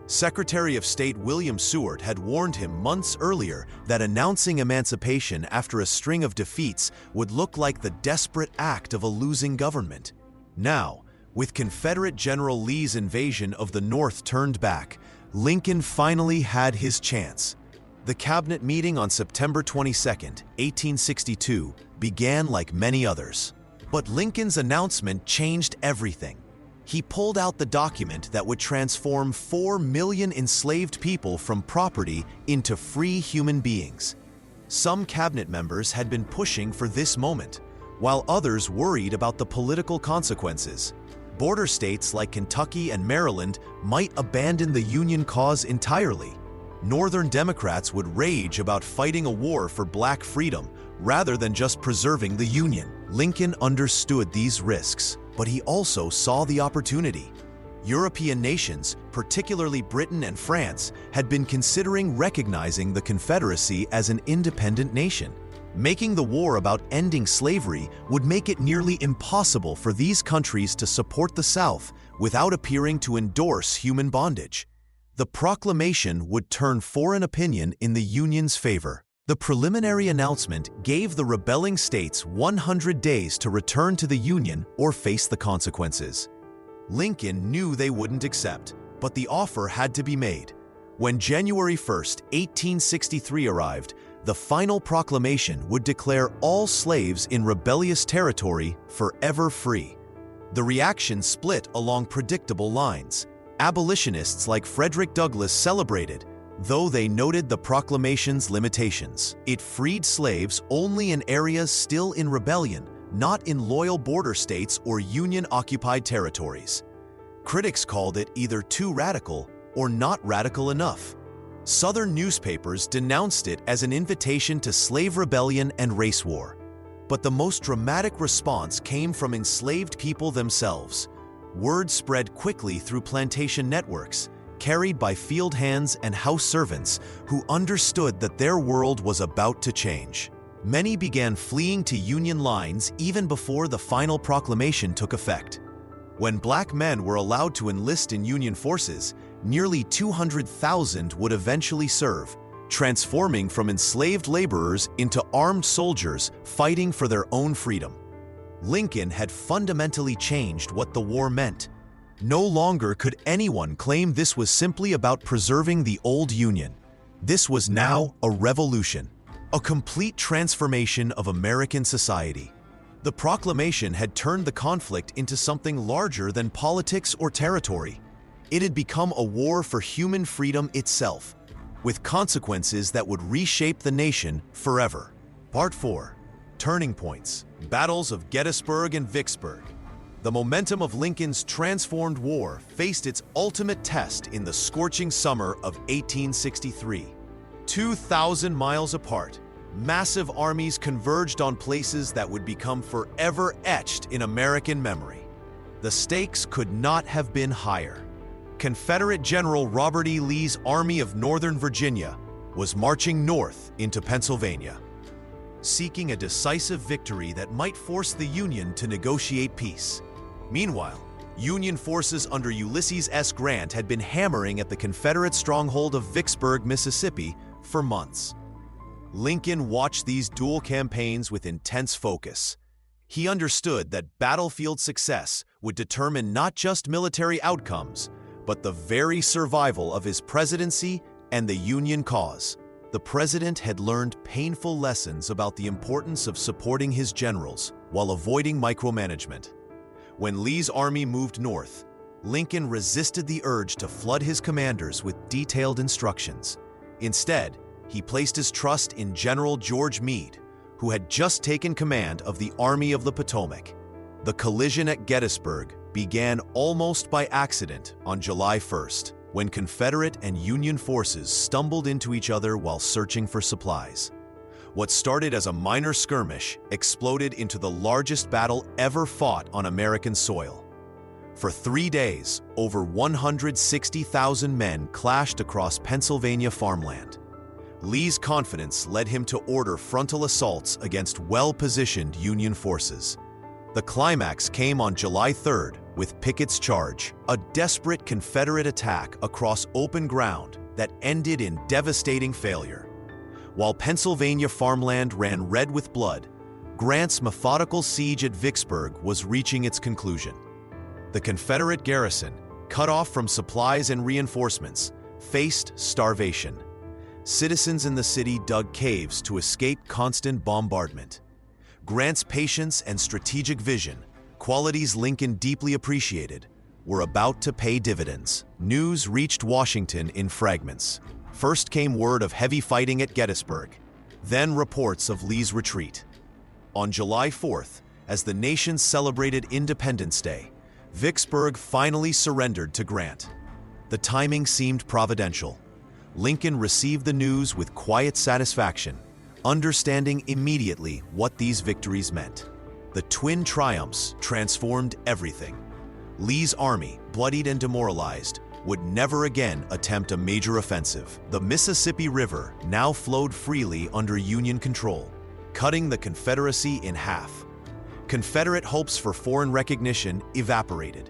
Secretary of State William Seward had warned him months earlier that announcing emancipation after a string of defeats would look like the desperate act of a losing government. Now, with Confederate General Lee's invasion of the North turned back, Lincoln finally had his chance. The cabinet meeting on September 22, 1862, began like many others. But Lincoln's announcement changed everything. He pulled out the document that would transform 4 million enslaved people from property into free human beings. Some cabinet members had been pushing for this moment, while others worried about the political consequences. Border states like Kentucky and Maryland might abandon the Union cause entirely. Northern Democrats would rage about fighting a war for black freedom rather than just preserving the Union. Lincoln understood these risks, but he also saw the opportunity. European nations, particularly Britain and France, had been considering recognizing the Confederacy as an independent nation. Making the war about ending slavery would make it nearly impossible for these countries to support the South without appearing to endorse human bondage. The proclamation would turn foreign opinion in the Union's favor. The preliminary announcement gave the rebelling states 100 days to return to the Union or face the consequences. Lincoln knew they wouldn't accept, but the offer had to be made. When January 1, 1863 arrived, the final proclamation would declare all slaves in rebellious territory forever free. The reaction split along predictable lines. Abolitionists like Frederick Douglass celebrated, though they noted the proclamation's limitations. It freed slaves only in areas still in rebellion, not in loyal border states or Union-occupied territories. Critics called it either too radical or not radical enough. Southern newspapers denounced it as an invitation to slave rebellion and race war. But the most dramatic response came from enslaved people themselves. Word spread quickly through plantation networks, carried by field hands and house servants who understood that their world was about to change. Many began fleeing to Union lines even before the final proclamation took effect. When black men were allowed to enlist in Union forces, nearly 200,000 would eventually serve, transforming from enslaved laborers into armed soldiers fighting for their own freedom. Lincoln had fundamentally changed what the war meant. No longer could anyone claim this was simply about preserving the old Union. This was now a revolution, a complete transformation of American society. The proclamation had turned the conflict into something larger than politics or territory. It had become a war for human freedom itself, with consequences that would reshape the nation forever. Part 4. Turning Points. Battles of Gettysburg and Vicksburg. The momentum of Lincoln's transformed war faced its ultimate test in the scorching summer of 1863. 2,000 miles apart, massive armies converged on places that would become forever etched in American memory. The stakes could not have been higher. Confederate General Robert E. Lee's Army of Northern Virginia was marching north into Pennsylvania, seeking a decisive victory that might force the Union to negotiate peace. Meanwhile, Union forces under Ulysses S. Grant had been hammering at the Confederate stronghold of Vicksburg, Mississippi, for months. Lincoln watched these dual campaigns with intense focus. He understood that battlefield success would determine not just military outcomes, but the very survival of his presidency and the Union cause. The president had learned painful lessons about the importance of supporting his generals while avoiding micromanagement. When Lee's army moved north, Lincoln resisted the urge to flood his commanders with detailed instructions. Instead, he placed his trust in General George Meade, who had just taken command of the Army of the Potomac. The collision at Gettysburg began almost by accident on July 1st, when Confederate and Union forces stumbled into each other while searching for supplies. What started as a minor skirmish exploded into the largest battle ever fought on American soil. For 3 days, over 160,000 men clashed across Pennsylvania farmland. Lee's confidence led him to order frontal assaults against well-positioned Union forces. The climax came on July 3rd with Pickett's charge, a desperate Confederate attack across open ground that ended in devastating failure. While Pennsylvania farmland ran red with blood, Grant's methodical siege at Vicksburg was reaching its conclusion. The Confederate garrison, cut off from supplies and reinforcements, faced starvation. Citizens in the city dug caves to escape constant bombardment. Grant's patience and strategic vision, qualities Lincoln deeply appreciated, were about to pay dividends. News reached Washington in fragments. First came word of heavy fighting at Gettysburg, then reports of Lee's retreat. On July 4th, as the nation celebrated Independence Day, Vicksburg finally surrendered to Grant. The timing seemed providential. Lincoln received the news with quiet satisfaction, understanding immediately what these victories meant. The twin triumphs transformed everything. Lee's army, bloodied and demoralized, would never again attempt a major offensive. The Mississippi River now flowed freely under Union control. cutting the Confederacy in half. Confederate hopes for foreign recognition evaporated.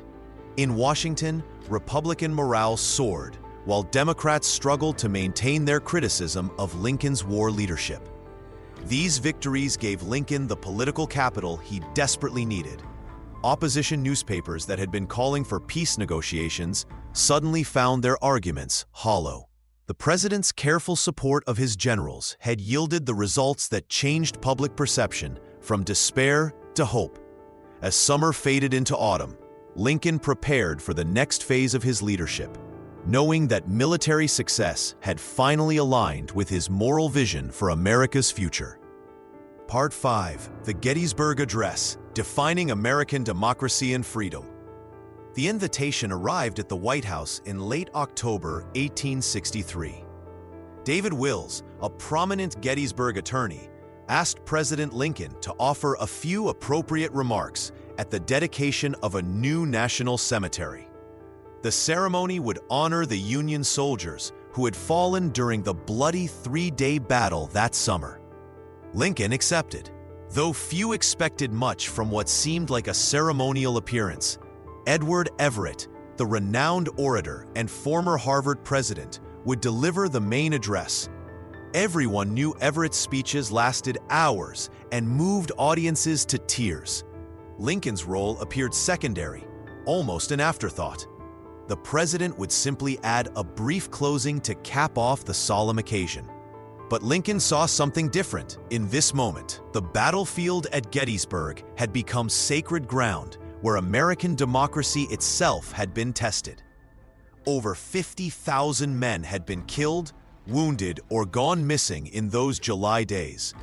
In Washington, Republican morale soared, while Democrats struggled to maintain their criticism of Lincoln's war leadership. These victories gave Lincoln the political capital he desperately needed. Opposition newspapers that had been calling for peace negotiations suddenly found their arguments hollow. The president's careful support of his generals had yielded the results that changed public perception from despair to hope. As summer faded into autumn, Lincoln prepared for the next phase of his leadership, knowing that military success had finally aligned with his moral vision for America's future. Part 5. The Gettysburg Address, Defining American Democracy and Freedom. The invitation arrived at the White House in late October 1863. David Wilkes, a prominent Gettysburg attorney, asked President Lincoln to offer a few appropriate remarks at the dedication of a new national cemetery. The ceremony would honor the Union soldiers who had fallen during the bloody three-day battle that summer. Lincoln accepted. Though few expected much from what seemed like a ceremonial appearance, Edward Everett, the renowned orator and former Harvard president, would deliver the main address. Everyone knew Everett's speeches lasted hours and moved audiences to tears. Lincoln's role appeared secondary, almost an afterthought. The president would simply add a brief closing to cap off the solemn occasion. But Lincoln saw something different in this moment. The battlefield at Gettysburg had become sacred ground where American democracy itself had been tested. Over 50,000 men had been killed, wounded, or gone missing in those July days.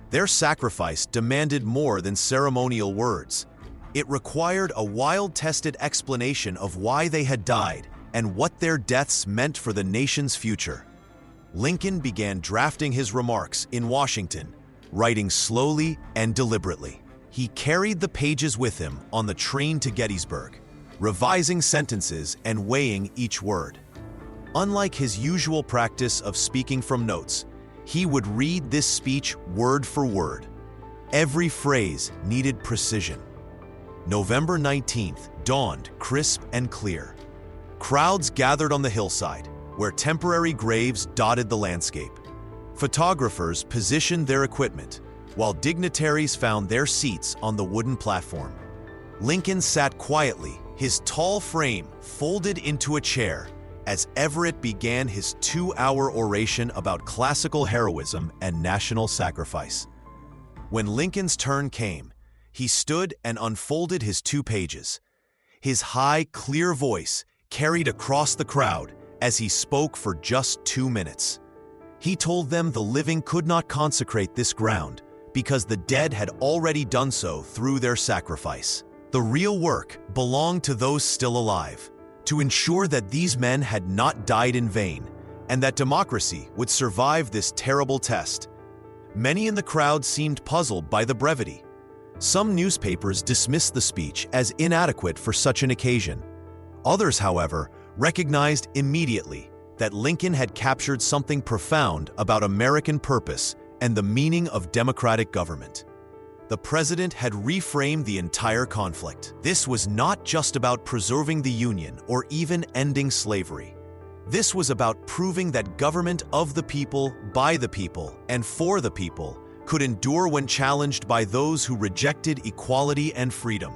Their sacrifice demanded more than ceremonial words. It required a wild-tested explanation of why they had died and what their deaths meant for the nation's future. Lincoln began drafting his remarks in Washington, writing slowly and deliberately. He carried the pages with him on the train to Gettysburg, revising sentences and weighing each word. Unlike his usual practice of speaking from notes, he would read this speech word for word. Every phrase needed precision. November 19th dawned crisp and clear. Crowds gathered on the hillside, where temporary graves dotted the landscape. Photographers positioned their equipment, while dignitaries found their seats on the wooden platform. Lincoln sat quietly, his tall frame folded into a chair, as Everett began his 2-hour oration about classical heroism and national sacrifice. When Lincoln's turn came, he stood and unfolded his 2 pages. His high, clear voice carried across the crowd as he spoke for just 2 minutes. He told them the living could not consecrate this ground because the dead had already done so through their sacrifice. The real work belonged to those still alive, to ensure that these men had not died in vain and that democracy would survive this terrible test. Many in the crowd seemed puzzled by the brevity. Some newspapers dismissed the speech as inadequate for such an occasion. Others, however, recognized immediately that Lincoln had captured something profound about American purpose and the meaning of democratic government. The president had reframed the entire conflict. This was not just about preserving the Union or even ending slavery. This was about proving that government of the people, by the people, and for the people could endure when challenged by those who rejected equality and freedom.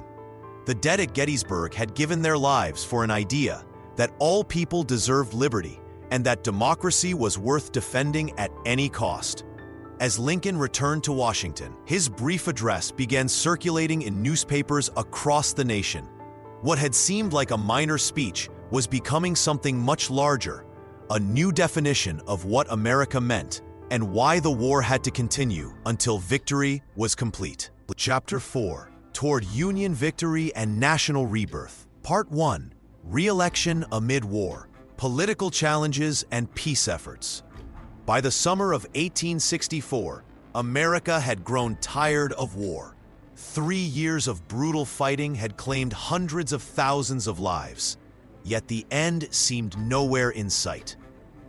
The dead at Gettysburg had given their lives for an idea that all people deserved liberty and that democracy was worth defending at any cost. As Lincoln returned to Washington, his brief address began circulating in newspapers across the nation. What had seemed like a minor speech was becoming something much larger, a new definition of what America meant and why the war had to continue until victory was complete. Chapter 4. Toward Union Victory and National Rebirth. Part 1. Re-election amid war, political challenges and peace efforts. By the summer of 1864, America had grown tired of war. 3 years of brutal fighting had claimed hundreds of thousands of lives. Yet the end seemed nowhere in sight.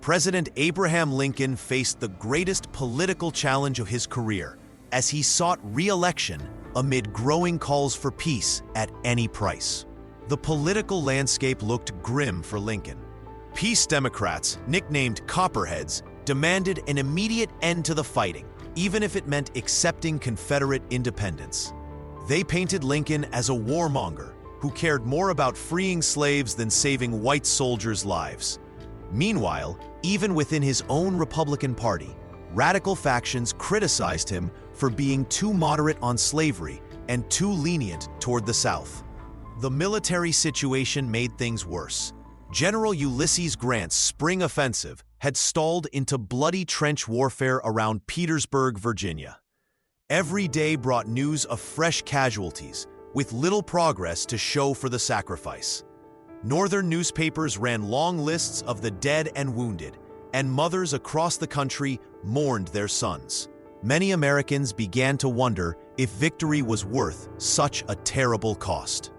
President Abraham Lincoln faced the greatest political challenge of his career, as he sought re-election amid growing calls for peace at any price. The political landscape looked grim for Lincoln. Peace Democrats, nicknamed Copperheads, demanded an immediate end to the fighting, even if it meant accepting Confederate independence. They painted Lincoln as a warmonger who cared more about freeing slaves than saving white soldiers' lives. Meanwhile, even within his own Republican Party, radical factions criticized him for being too moderate on slavery and too lenient toward the South. The military situation made things worse. General Ulysses Grant's spring offensive had stalled into bloody trench warfare around Petersburg, Virginia. Every day brought news of fresh casualties, with little progress to show for the sacrifice. Northern newspapers ran long lists of the dead and wounded, and mothers across the country mourned their sons. Many Americans began to wonder if victory was worth such a terrible cost.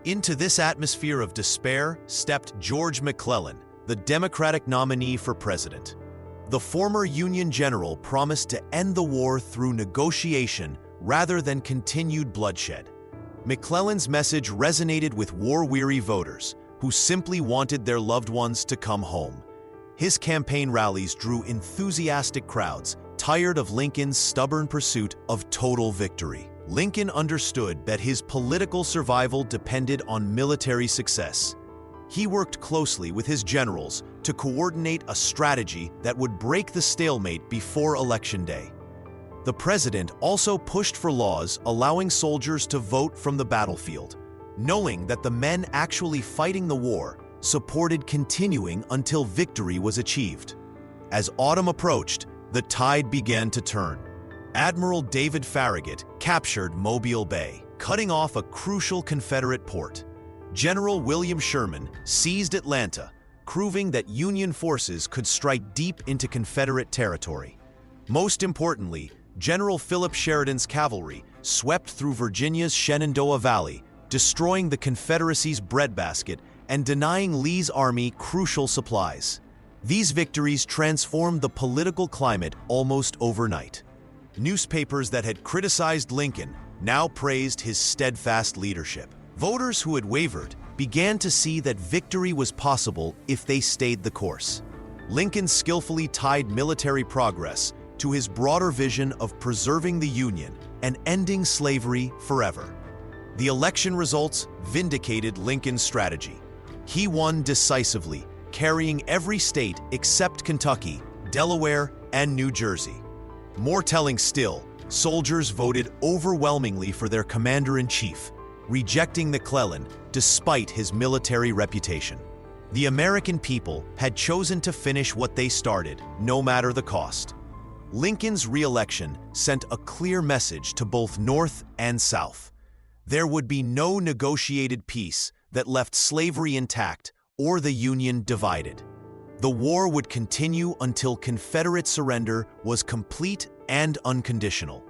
Into this atmosphere of despair stepped George McClellan, the Democratic nominee for president. The former Union general promised to end the war through negotiation rather than continued bloodshed. McClellan's message resonated with war-weary voters who simply wanted their loved ones to come home. His campaign rallies drew enthusiastic crowds, tired of Lincoln's stubborn pursuit of total victory. Lincoln understood that his political survival depended on military success. He worked closely with his generals to coordinate a strategy that would break the stalemate before Election Day. The president also pushed for laws allowing soldiers to vote from the battlefield, knowing that the men actually fighting the war supported continuing until victory was achieved. As autumn approached, the tide began to turn. Admiral David Farragut captured Mobile Bay, cutting off a crucial Confederate port. General William Sherman seized Atlanta, proving that Union forces could strike deep into Confederate territory. Most importantly, General Philip Sheridan's cavalry swept through Virginia's Shenandoah Valley, destroying the Confederacy's breadbasket and denying Lee's army crucial supplies. These victories transformed the political climate almost overnight. Newspapers that had criticized Lincoln now praised his steadfast leadership. Voters who had wavered began to see that victory was possible if they stayed the course. Lincoln skillfully tied military progress to his broader vision of preserving the Union and ending slavery forever. The election results vindicated Lincoln's strategy. He won decisively, carrying every state except Kentucky, Delaware, and New Jersey. More telling still, soldiers voted overwhelmingly for their commander-in-chief, rejecting McClellan despite his military reputation. The American people had chosen to finish what they started, no matter the cost. Lincoln's re-election sent a clear message to both North and South. There would be no negotiated peace that left slavery intact or the Union divided. The war would continue until Confederate surrender was complete and unconditional.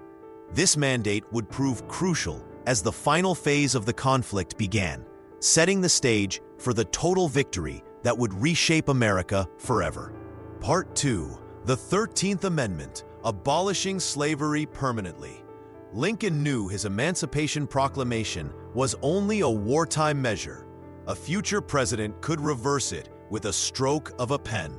This mandate would prove crucial as the final phase of the conflict began, setting the stage for the total victory that would reshape America forever. Part 2. The 13th Amendment, Abolishing Slavery Permanently. Lincoln knew his Emancipation Proclamation was only a wartime measure. A future president could reverse it with a stroke of a pen.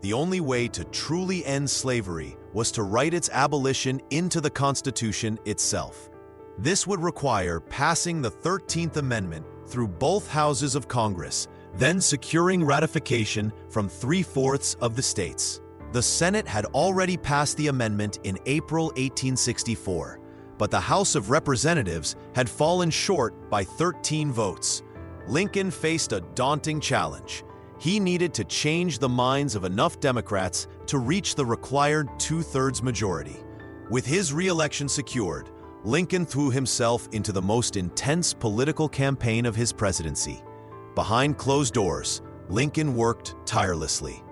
The only way to truly end slavery was to write its abolition into the Constitution itself. This would require passing the 13th Amendment through both houses of Congress, then securing ratification from 3/4 of the states. The Senate had already passed the amendment in April 1864, but the House of Representatives had fallen short by 13 votes. Lincoln faced a daunting challenge. He needed to change the minds of enough Democrats to reach the required 2/3 majority. With his re-election secured, Lincoln threw himself into the most intense political campaign of his presidency. Behind closed doors, Lincoln worked tirelessly.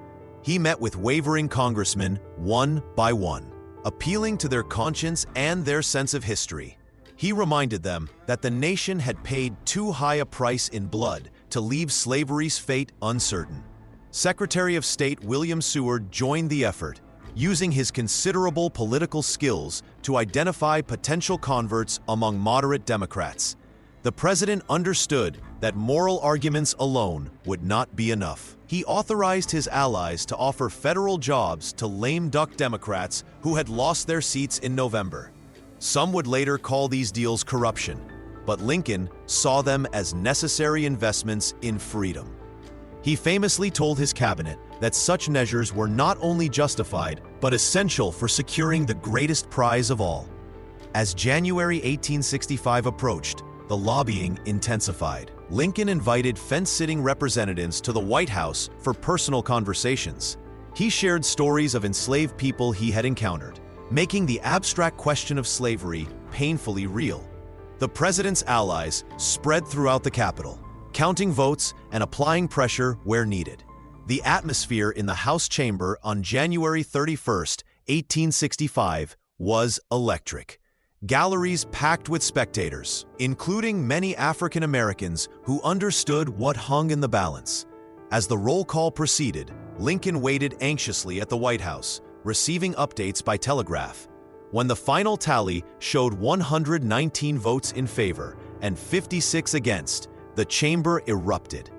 He met with wavering congressmen one by one, appealing to their conscience and their sense of history. He reminded them that the nation had paid too high a price in blood to leave slavery's fate uncertain. Secretary of State William Seward joined the effort, using his considerable political skills to identify potential converts among moderate Democrats. The president understood that moral arguments alone would not be enough. He authorized his allies to offer federal jobs to lame duck Democrats who had lost their seats in November. Some would later call these deals corruption, but Lincoln saw them as necessary investments in freedom. He famously told his cabinet that such measures were not only justified, but essential for securing the greatest prize of all. As January 1865 approached, the lobbying intensified. Lincoln invited fence-sitting representatives to the White House for personal conversations. He shared stories of enslaved people he had encountered, making the abstract question of slavery painfully real. The president's allies spread throughout the Capitol, counting votes and applying pressure where needed. The atmosphere in the House chamber on January 31, 1865, was electric. Galleries packed with spectators, including many African Americans who understood what hung in the balance. As the roll call proceeded, Lincoln waited anxiously at the White House, receiving updates by telegraph. When the final tally showed 119 votes in favor and 56 against, the chamber erupted.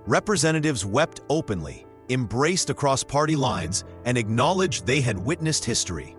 Representatives wept openly, embraced across party lines, and acknowledged they had witnessed history.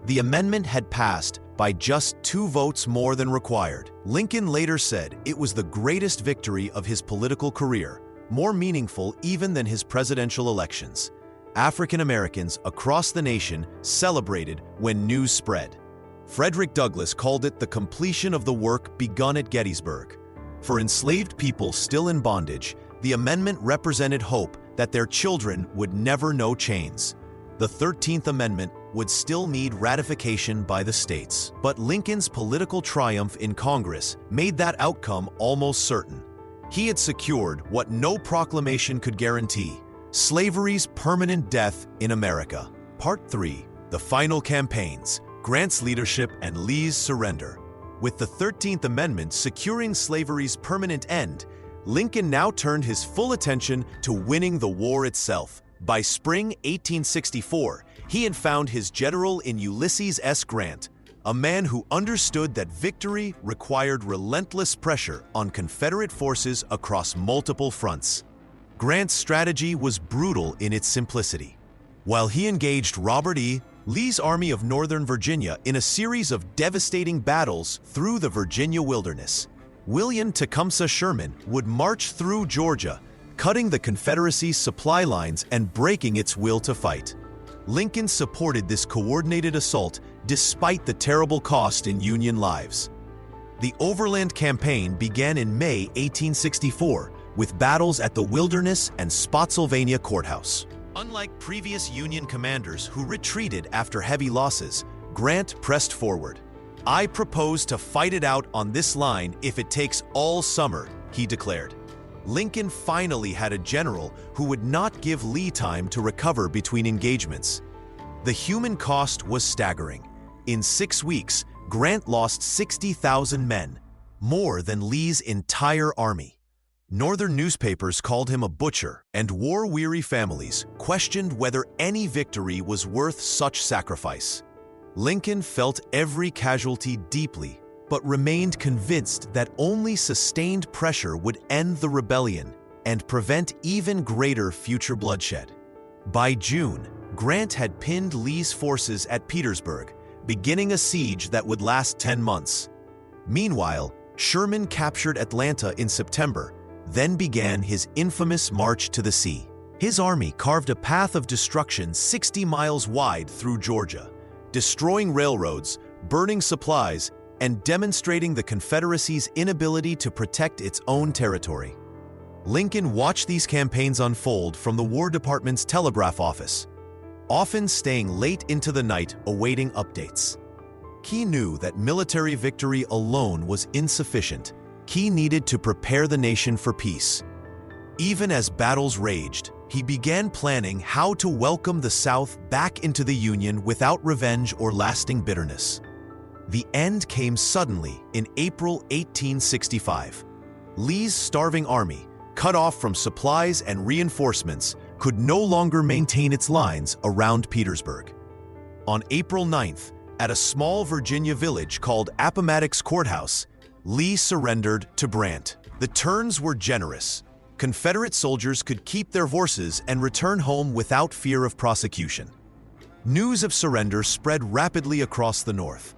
The amendment had passed by just 2 votes more than required. Lincoln later said it was the greatest victory of his political career, more meaningful even than his presidential elections. African Americans across the nation celebrated when news spread. Frederick Douglass called it the completion of the work begun at Gettysburg. For enslaved people still in bondage, the amendment represented hope that their children would never know chains. The 13th Amendment would still need ratification by the states, but Lincoln's political triumph in Congress made that outcome almost certain. He had secured what no proclamation could guarantee: slavery's permanent death in America. Part 3. The Final Campaigns, Grant's Leadership and Lee's Surrender. With the 13th Amendment securing slavery's permanent end, Lincoln now turned his full attention to winning the war itself. By spring 1864, he had found his general in Ulysses S. Grant, a man who understood that victory required relentless pressure on Confederate forces across multiple fronts. Grant's strategy was brutal in its simplicity. While he engaged Robert E. Lee's Army of Northern Virginia in a series of devastating battles through the Virginia wilderness, William Tecumseh Sherman would march through Georgia, cutting the Confederacy's supply lines and breaking its will to fight. Lincoln supported this coordinated assault despite the terrible cost in Union lives. The Overland Campaign began in May 1864 with battles at the Wilderness and Spotsylvania Courthouse. Unlike previous Union commanders who retreated after heavy losses, Grant pressed forward. "I propose to fight it out on this line if it takes all summer," he declared. Lincoln finally had a general who would not give Lee time to recover between engagements. The human cost was staggering. In 6 weeks, Grant lost 60,000 men, more than Lee's entire army. Northern newspapers called him a butcher, and war-weary families questioned whether any victory was worth such sacrifice. Lincoln felt every casualty deeply, but remained convinced that only sustained pressure would end the rebellion and prevent even greater future bloodshed. By June, Grant had pinned Lee's forces at Petersburg, beginning a siege that would last 10 months. Meanwhile, Sherman captured Atlanta in September, then began his infamous march to the sea. His army carved a path of destruction 60 miles wide through Georgia, destroying railroads, burning supplies, and demonstrating the Confederacy's inability to protect its own territory. Lincoln watched these campaigns unfold from the War Department's telegraph office, often staying late into the night awaiting updates. He knew that military victory alone was insufficient. He needed to prepare the nation for peace. Even as battles raged, he began planning how to welcome the South back into the Union without revenge or lasting bitterness. The end came suddenly in April 1865. Lee's starving army, cut off from supplies and reinforcements, could no longer maintain its lines around Petersburg. On April 9th, At a small Virginia village called Appomattox Courthouse, Lee surrendered to Brant. The terms were generous. Confederate soldiers could keep their horses and return home without fear of prosecution. News of surrender spread rapidly across the North.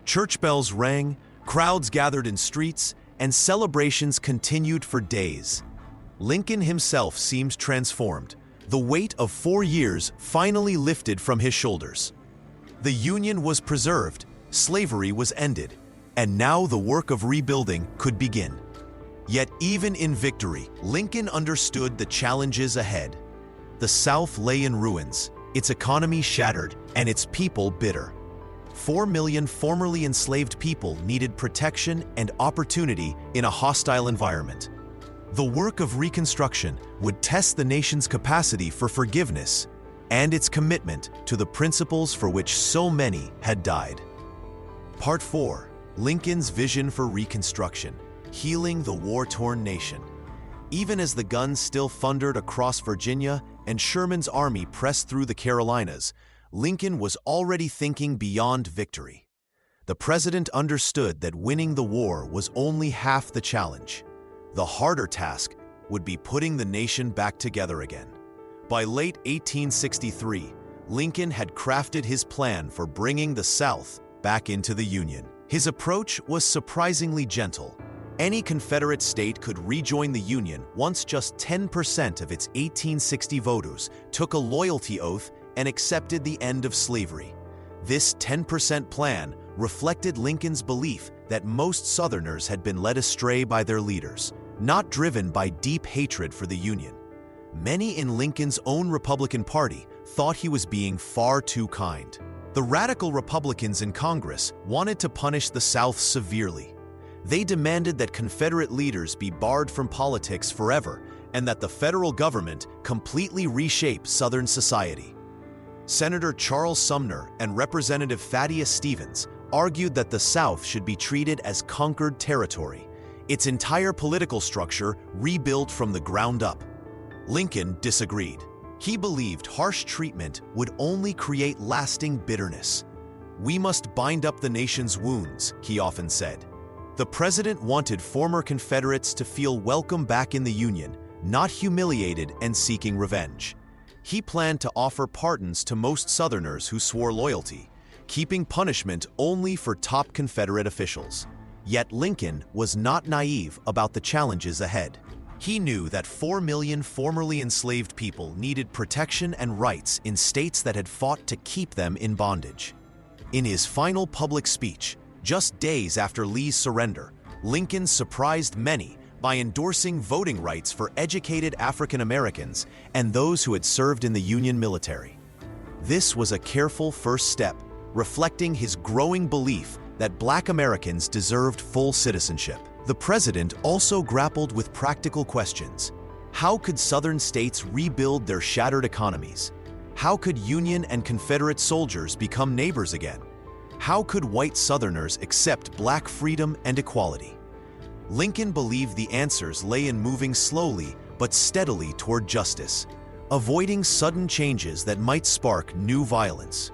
Church bells rang, crowds gathered in streets, and celebrations continued for days. Lincoln himself seemed transformed. The weight of 4 years finally lifted from his shoulders. The Union was preserved, slavery was ended, and now the work of rebuilding could begin. Yet even in victory, Lincoln understood the challenges ahead. The South lay in ruins, its economy shattered, and its people bitter. 4 million formerly enslaved people needed protection and opportunity in a hostile environment. The work of Reconstruction would test the nation's capacity for forgiveness and its commitment to the principles for which so many had died. Part 4. Lincoln's Vision for Reconstruction, Healing the War-Torn Nation. Even as the guns still thundered across Virginia and Sherman's army pressed through the Carolinas, Lincoln was already thinking beyond victory. The president understood that winning the war was only half the challenge. The harder task would be putting the nation back together again. By late 1863, Lincoln had crafted his plan for bringing the South back into the Union. His approach was surprisingly gentle. Any Confederate state could rejoin the Union once just 10% of its 1860 voters took a loyalty oath and accepted the end of slavery. This 10% plan reflected Lincoln's belief that most Southerners had been led astray by their leaders, not driven by deep hatred for the Union. Many in Lincoln's own Republican Party thought he was being far too kind. The radical Republicans in Congress wanted to punish the South severely. They demanded that Confederate leaders be barred from politics forever and that the federal government completely reshape Southern society. Senator Charles Sumter and Representative Thaddeus Stevens argued that the South should be treated as conquered territory, its entire political structure rebuilt from the ground up. Lincoln disagreed. He believed harsh treatment would only create lasting bitterness. "We must bind up the nation's wounds," he often said. The president wanted former Confederates to feel welcome back in the Union, not humiliated and seeking revenge. He planned to offer pardons to most Southerners who swore loyalty, keeping punishment only for top Confederate officials. Yet Lincoln was not naive about the challenges ahead. He knew that 4 million formerly enslaved people needed protection and rights in states that had fought to keep them in bondage. In his final public speech, just days after Lee's surrender, Lincoln surprised many by endorsing voting rights for educated African Americans and those who had served in the Union military. This was a careful first step, reflecting his growing belief that Black Americans deserved full citizenship. The president also grappled with practical questions. How could Southern states rebuild their shattered economies? How could Union and Confederate soldiers become neighbors again? How could white Southerners accept Black freedom and equality? Lincoln believed the answers lay in moving slowly but steadily toward justice, avoiding sudden changes that might spark new violence.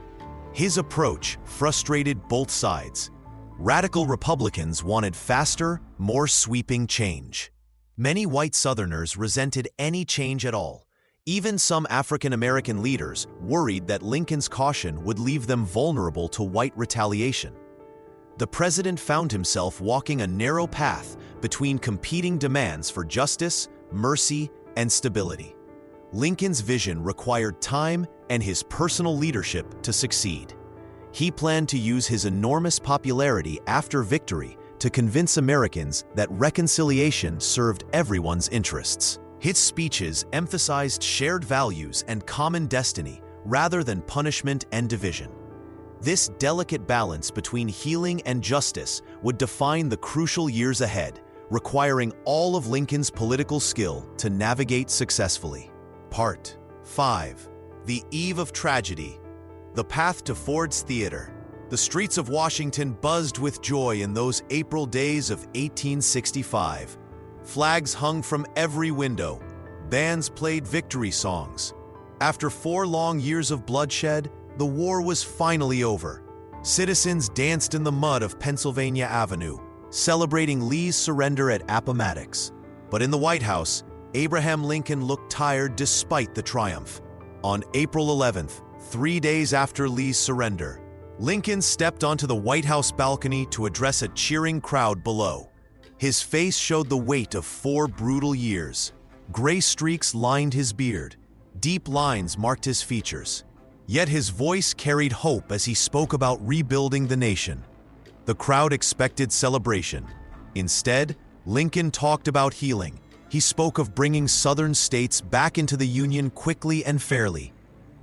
His approach frustrated both sides. Radical Republicans wanted faster, more sweeping change. Many white Southerners resented any change at all. Even some African American leaders worried that Lincoln's caution would leave them vulnerable to white retaliation. The president found himself walking a narrow path between competing demands for justice, mercy, and stability. Lincoln's vision required time and his personal leadership to succeed. He planned to use his enormous popularity after victory to convince Americans that reconciliation served everyone's interests. His speeches emphasized shared values and common destiny rather than punishment and division. This delicate balance between healing and justice would define the crucial years ahead, requiring all of Lincoln's political skill to navigate successfully. Part 5. The Eve of Tragedy. The path to Ford's Theater. The streets of Washington buzzed with joy in those April days of 1865. Flags hung from every window. Bands played victory songs. After 4 long years of bloodshed, the war was finally over. Citizens danced in the mud of Pennsylvania Avenue, celebrating Lee's surrender at Appomattox. But in the White House, Abraham Lincoln looked tired despite the triumph. On April 11th, 3 days after Lee's surrender, Lincoln stepped onto the White House balcony to address a cheering crowd below. His face showed the weight of 4 brutal years. Gray streaks lined his beard. Deep lines marked his features. Yet his voice carried hope as he spoke about rebuilding the nation. The crowd expected celebration. Instead, Lincoln talked about healing. He spoke of bringing Southern states back into the Union quickly and fairly.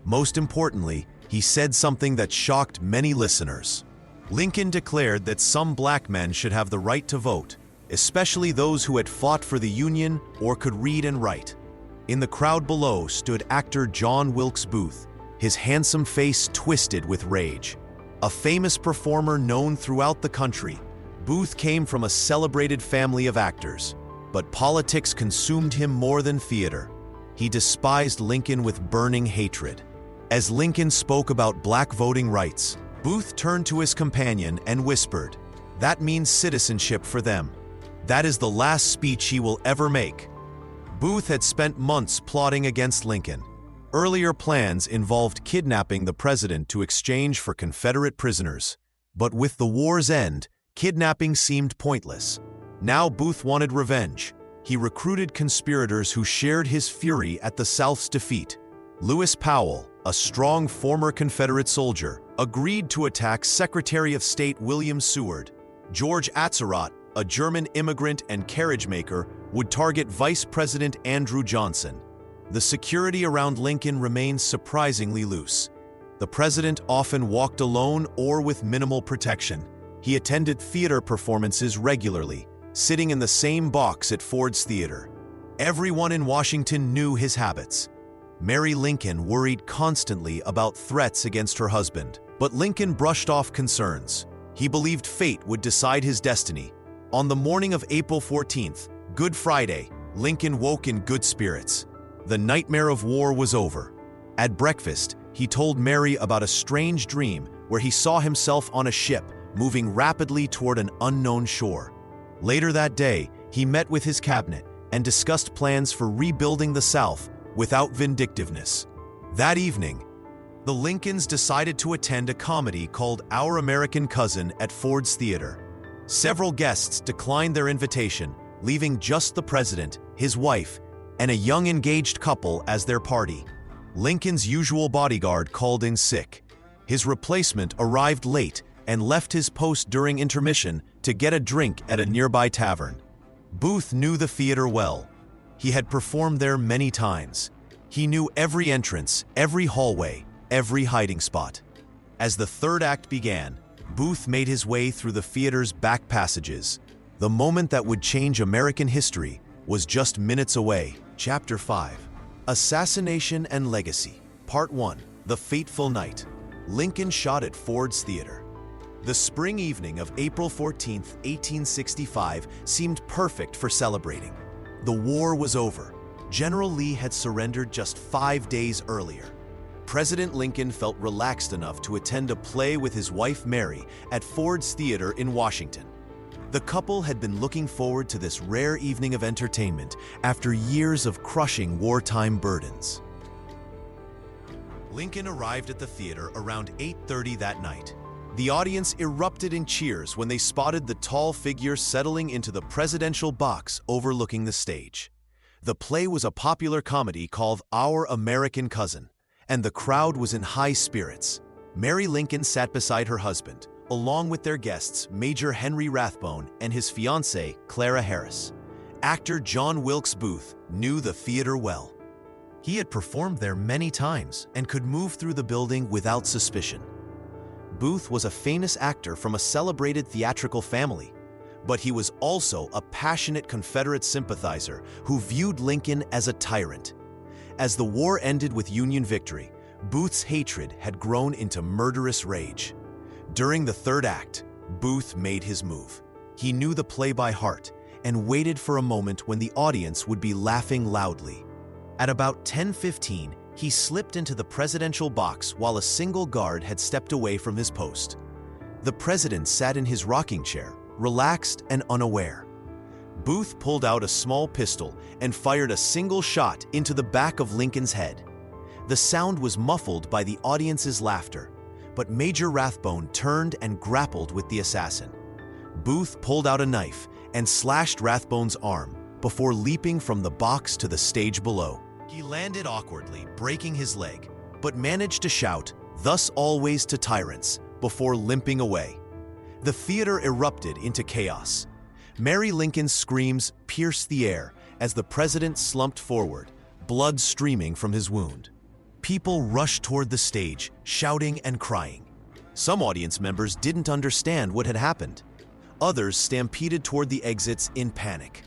Most importantly, he said something that shocked many listeners. Lincoln declared that some black men should have the right to vote, especially those who had fought for the Union or could read and write. In the crowd below stood actor John Wilkes Booth, his handsome face twisted with rage. A famous performer known throughout the country, Booth came from a celebrated family of actors, but politics consumed him more than theater. He despised Lincoln with burning hatred. As Lincoln spoke about black voting rights, Booth turned to his companion and whispered, "That means citizenship for them. That is the last speech he will ever make." Booth had spent months plotting against Lincoln. Earlier plans involved kidnapping the president to exchange for Confederate prisoners. But with the war's end, kidnapping seemed pointless. Now Booth wanted revenge. He recruited conspirators who shared his fury at the South's defeat. Lewis Powell, a strong former Confederate soldier, agreed to attack Secretary of State William Seward. George Atzerodt, a German immigrant and carriage maker, would target Vice President Andrew Johnson. The security around Lincoln remained surprisingly loose. The president often walked alone or with minimal protection. He attended theater performances regularly, sitting in the same box at Ford's Theater. Everyone in Washington knew his habits. Mary Lincoln worried constantly about threats against her husband, but Lincoln brushed off concerns. He believed fate would decide his destiny. On the morning of April 14th, Good Friday, Lincoln woke in good spirits. The nightmare of war was over. At breakfast, he told Mary about a strange dream where he saw himself on a ship moving rapidly toward an unknown shore. Later that day, he met with his cabinet and discussed plans for rebuilding the South without vindictiveness. That evening, the Lincolns decided to attend a comedy called Our American Cousin at Ford's Theater. Several guests declined their invitation, leaving just the president, his wife, and a young engaged couple as their party. Lincoln's usual bodyguard called in sick. His replacement arrived late and left his post during intermission to get a drink at a nearby tavern. Booth knew the theater well. He had performed there many times. He knew every entrance, every hallway, every hiding spot. As the third act began, Booth made his way through the theater's back passages. The moment that would change American history was just minutes away. Chapter 5. Assassination and Legacy. Part 1. The Fateful Night. Lincoln shot at Ford's Theater. The spring evening of April 14, 1865, seemed perfect for celebrating. The war was over. General Lee had surrendered just 5 days earlier. President Lincoln felt relaxed enough to attend a play with his wife Mary at Ford's Theater in Washington. The couple had been looking forward to this rare evening of entertainment after years of crushing wartime burdens. Lincoln arrived at the theater around 8:30 that night. The audience erupted in cheers when they spotted the tall figure settling into the presidential box overlooking the stage. The play was a popular comedy called Our American Cousin, and the crowd was in high spirits. Mary Lincoln sat beside her husband, along with their guests Major Henry Rathbone and his fiancée Clara Harris. Actor John Wilkes Booth knew the theater well. He had performed there many times and could move through the building without suspicion. Booth was a famous actor from a celebrated theatrical family, but he was also a passionate Confederate sympathizer who viewed Lincoln as a tyrant. As the war ended with Union victory, Booth's hatred had grown into murderous rage. During the third act, Booth made his move. He knew the play by heart and waited for a moment when the audience would be laughing loudly. At about 10:15, he slipped into the presidential box while a single guard had stepped away from his post. The president sat in his rocking chair, relaxed and unaware. Booth pulled out a small pistol and fired a single shot into the back of Lincoln's head. The sound was muffled by the audience's laughter, but Major Rathbone turned and grappled with the assassin. Booth pulled out a knife and slashed Rathbone's arm before leaping from the box to the stage below. He landed awkwardly, breaking his leg, but managed to shout, "Thus always to tyrants," before limping away. The theater erupted into chaos. Mary Lincoln's screams pierced the air as the president slumped forward, blood streaming from his wound. People rushed toward the stage, shouting and crying. Some audience members didn't understand what had happened. Others stampeded toward the exits in panic.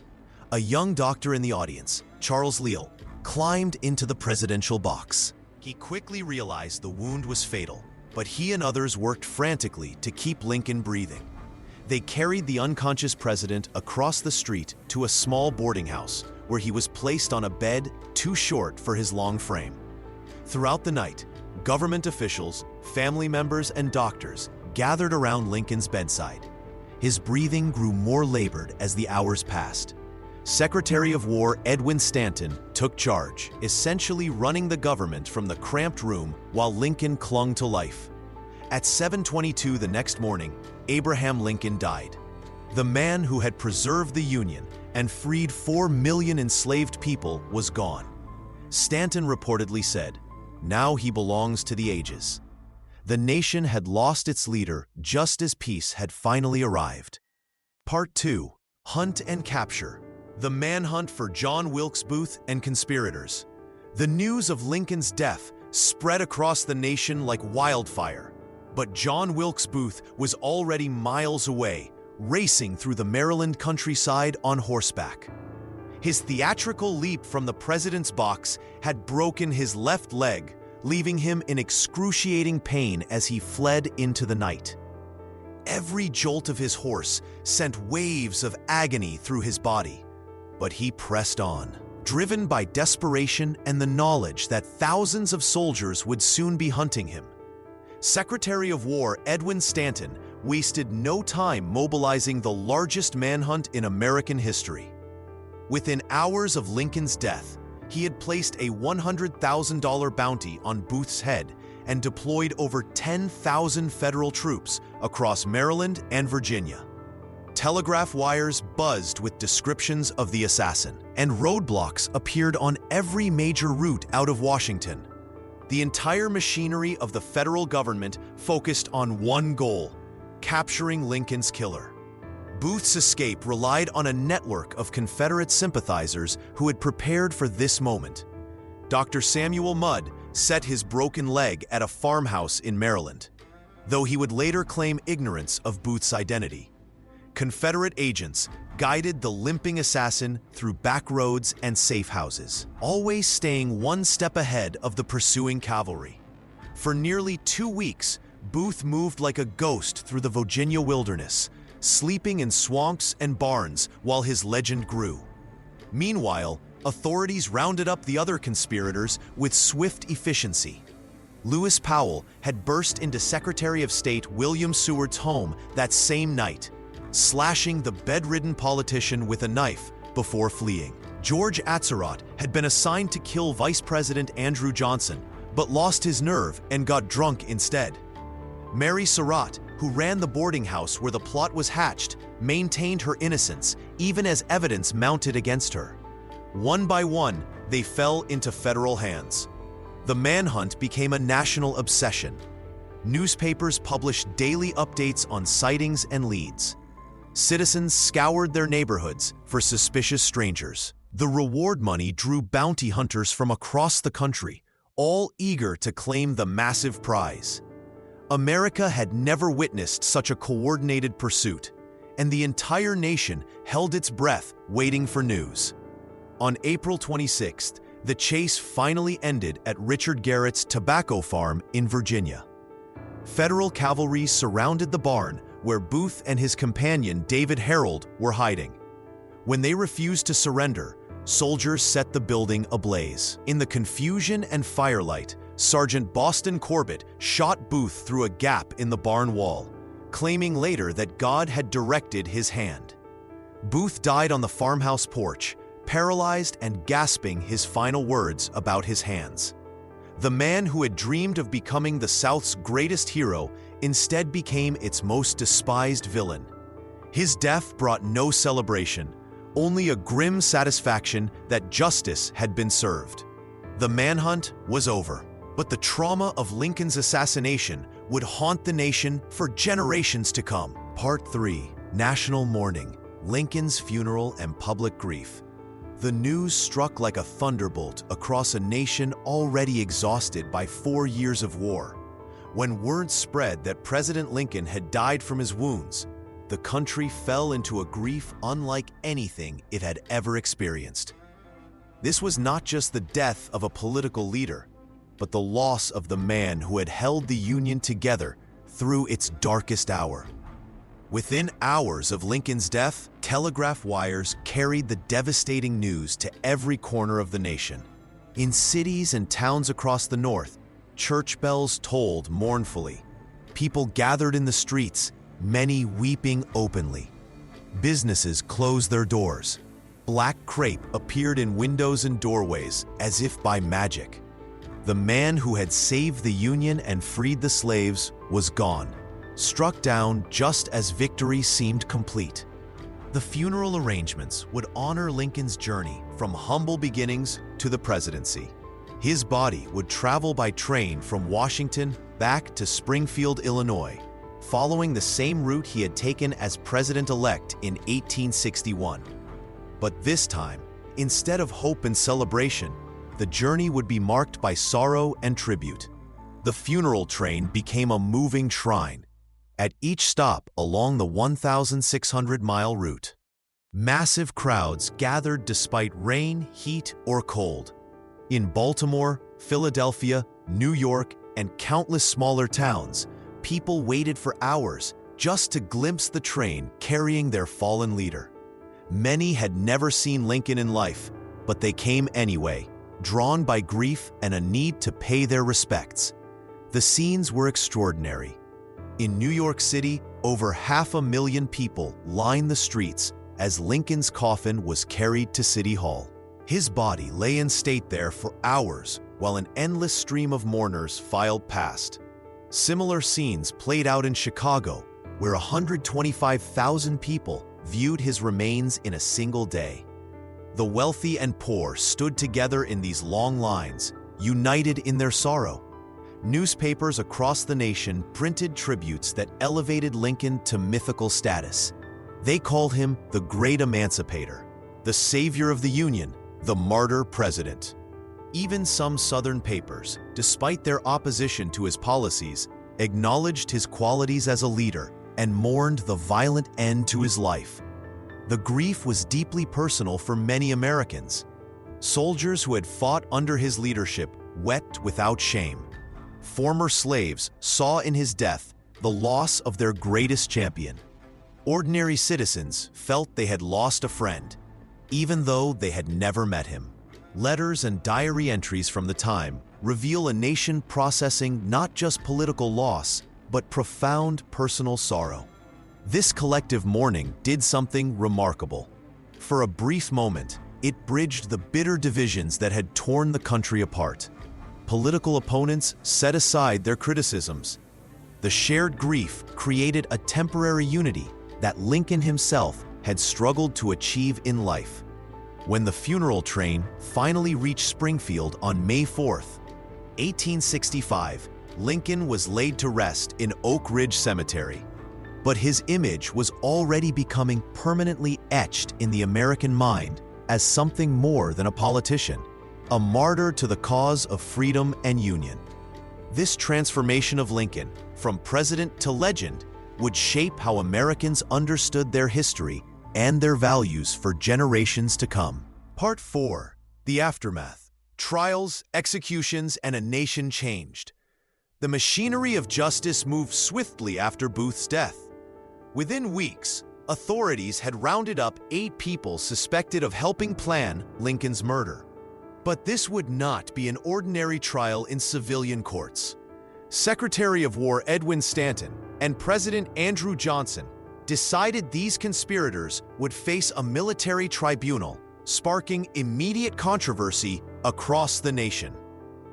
A young doctor in the audience, Charles Leal, climbed into the presidential box. He quickly realized the wound was fatal, but he and others worked frantically to keep Lincoln breathing. They carried the unconscious president across the street to a small boarding house, where he was placed on a bed too short for his long frame. Throughout the night, government officials, family members, and doctors gathered around Lincoln's bedside. His breathing grew more labored as the hours passed. Secretary of War Edwin Stanton took charge, essentially running the government from the cramped room while Lincoln clung to life. At 7:22 the next morning, Abraham Lincoln died. The man who had preserved the Union and freed 4 million enslaved people was gone. Stanton reportedly said, "Now he belongs to the ages." The nation had lost its leader just as peace had finally arrived. Part 2. Hunt and Capture. The manhunt for John Wilkes Booth and conspirators. The news of Lincoln's death spread across the nation like wildfire, but John Wilkes Booth was already miles away, racing through the Maryland countryside on horseback. His theatrical leap from the president's box had broken his left leg, leaving him in excruciating pain as he fled into the night. Every jolt of his horse sent waves of agony through his body, but he pressed on, driven by desperation and the knowledge that thousands of soldiers would soon be hunting him. Secretary of War Edwin Stanton wasted no time mobilizing the largest manhunt in American history. Within hours of Lincoln's death, he had placed a $100,000 bounty on Booth's head and deployed over 10,000 federal troops across Maryland and Virginia. Telegraph wires buzzed with descriptions of the assassin, and roadblocks appeared on every major route out of Washington. The entire machinery of the federal government focused on one goal: capturing Lincoln's killer. Booth's escape relied on a network of Confederate sympathizers who had prepared for this moment. Dr. Samuel Mudd set his broken leg at a farmhouse in Maryland, though he would later claim ignorance of Booth's identity. Confederate agents guided the limping assassin through back roads and safe houses, always staying one step ahead of the pursuing cavalry. For nearly 2 weeks, Booth moved like a ghost through the Virginia wilderness, sleeping in swamps and barns while his legend grew. Meanwhile, authorities rounded up the other conspirators with swift efficiency. Lewis Powell had burst into Secretary of State William Seward's home that same night, slashing the bedridden politician with a knife before fleeing. George Atzerodt had been assigned to kill Vice President Andrew Johnson, but lost his nerve and got drunk instead. Mary Surratt, who ran the boarding house where the plot was hatched, maintained her innocence, even as evidence mounted against her. One by one, they fell into federal hands. The manhunt became a national obsession. Newspapers published daily updates on sightings and leads. Citizens scoured their neighborhoods for suspicious strangers. The reward money drew bounty hunters from across the country, all eager to claim the massive prize. America had never witnessed such a coordinated pursuit, and the entire nation held its breath waiting for news. On April 26th, the chase finally ended at Richard Garrett's tobacco farm in Virginia. Federal cavalry surrounded the barn where Booth and his companion David Harold were hiding. When they refused to surrender, soldiers set the building ablaze. In the confusion and firelight, Sergeant Boston Corbett shot Booth through a gap in the barn wall, claiming later that God had directed his hand. Booth died on the farmhouse porch, paralyzed and gasping his final words about his hands. The man who had dreamed of becoming the South's greatest hero instead became its most despised villain. His death brought no celebration, only a grim satisfaction that justice had been served. The manhunt was over, but the trauma of Lincoln's assassination would haunt the nation for generations to come. Part 3: National Mourning, Lincoln's Funeral and Public Grief. The news struck like a thunderbolt across a nation already exhausted by 4 years of war. When word spread that President Lincoln had died from his wounds, the country fell into a grief unlike anything it had ever experienced. This was not just the death of a political leader, but the loss of the man who had held the Union together through its darkest hour. Within hours of Lincoln's death, telegraph wires carried the devastating news to every corner of the nation. In cities and towns across the North, church bells tolled mournfully. People gathered in the streets, many weeping openly. Businesses closed their doors. Black crepe appeared in windows and doorways as if by magic. The man who had saved the Union and freed the slaves was gone, struck down just as victory seemed complete. The funeral arrangements would honor Lincoln's journey from humble beginnings to the presidency. His body would travel by train from Washington back to Springfield, Illinois, following the same route he had taken as president-elect in 1861. But this time, instead of hope and celebration, the journey would be marked by sorrow and tribute. The funeral train became a moving shrine. At each stop along the 1,600-mile route, massive crowds gathered despite rain, heat, or cold. In Baltimore, Philadelphia, New York, and countless smaller towns, people waited for hours just to glimpse the train carrying their fallen leader. Many had never seen Lincoln in life, but they came anyway, drawn by grief and a need to pay their respects. The scenes were extraordinary. In New York City, over 500,000 people lined the streets as Lincoln's coffin was carried to City Hall. His body lay in state there for hours while an endless stream of mourners filed past. Similar scenes played out in Chicago, where 125,000 people viewed his remains in a single day. The wealthy and poor stood together in these long lines, united in their sorrow. Newspapers across the nation printed tributes that elevated Lincoln to mythical status. They called him the Great Emancipator, the Savior of the Union, the Martyr President. Even some Southern papers, despite their opposition to his policies, acknowledged his qualities as a leader and mourned the violent end to his life. The grief was deeply personal for many Americans. Soldiers who had fought under his leadership wept without shame. Former slaves saw in his death the loss of their greatest champion. Ordinary citizens felt they had lost a friend, even though they had never met him. Letters and diary entries from the time reveal a nation processing not just political loss, but profound personal sorrow. This collective mourning did something remarkable. For a brief moment, it bridged the bitter divisions that had torn the country apart. Political opponents set aside their criticisms. The shared grief created a temporary unity that Lincoln himself had struggled to achieve in life. When the funeral train finally reached Springfield on May 4th, 1865, Lincoln was laid to rest in Oak Ridge Cemetery. But his image was already becoming permanently etched in the American mind as something more than a politician, a martyr to the cause of freedom and union. This transformation of Lincoln, from president to legend, would shape how Americans understood their history and their values for generations to come. Part 4: The Aftermath. Trials, executions, and a nation changed. The machinery of justice moved swiftly after Booth's death. Within weeks, authorities had rounded up 8 people suspected of helping plan Lincoln's murder. But this would not be an ordinary trial in civilian courts. Secretary of War Edwin Stanton, and President Andrew Johnson decided these conspirators would face a military tribunal, sparking immediate controversy across the nation.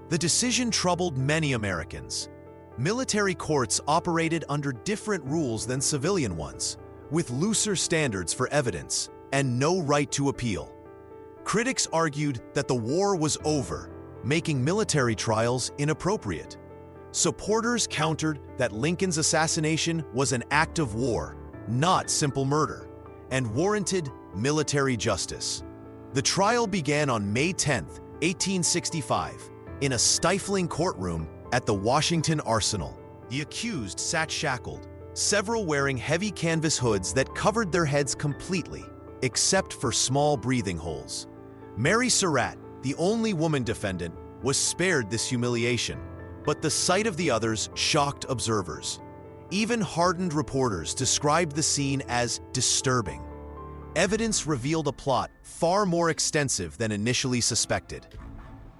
The decision troubled many Americans. Military courts operated under different rules than civilian ones, with looser standards for evidence and no right to appeal. Critics argued that the war was over, making military trials inappropriate. Supporters countered that Lincoln's assassination was an act of war, not simple murder, and warranted military justice. The trial began on May 10, 1865, in a stifling courtroom at the Washington Arsenal. The accused sat shackled, several wearing heavy canvas hoods that covered their heads completely, except for small breathing holes. Mary Surratt, the only woman defendant, was spared this humiliation, but the sight of the others shocked observers. Even hardened reporters described the scene as disturbing. Evidence revealed a plot far more extensive than initially suspected.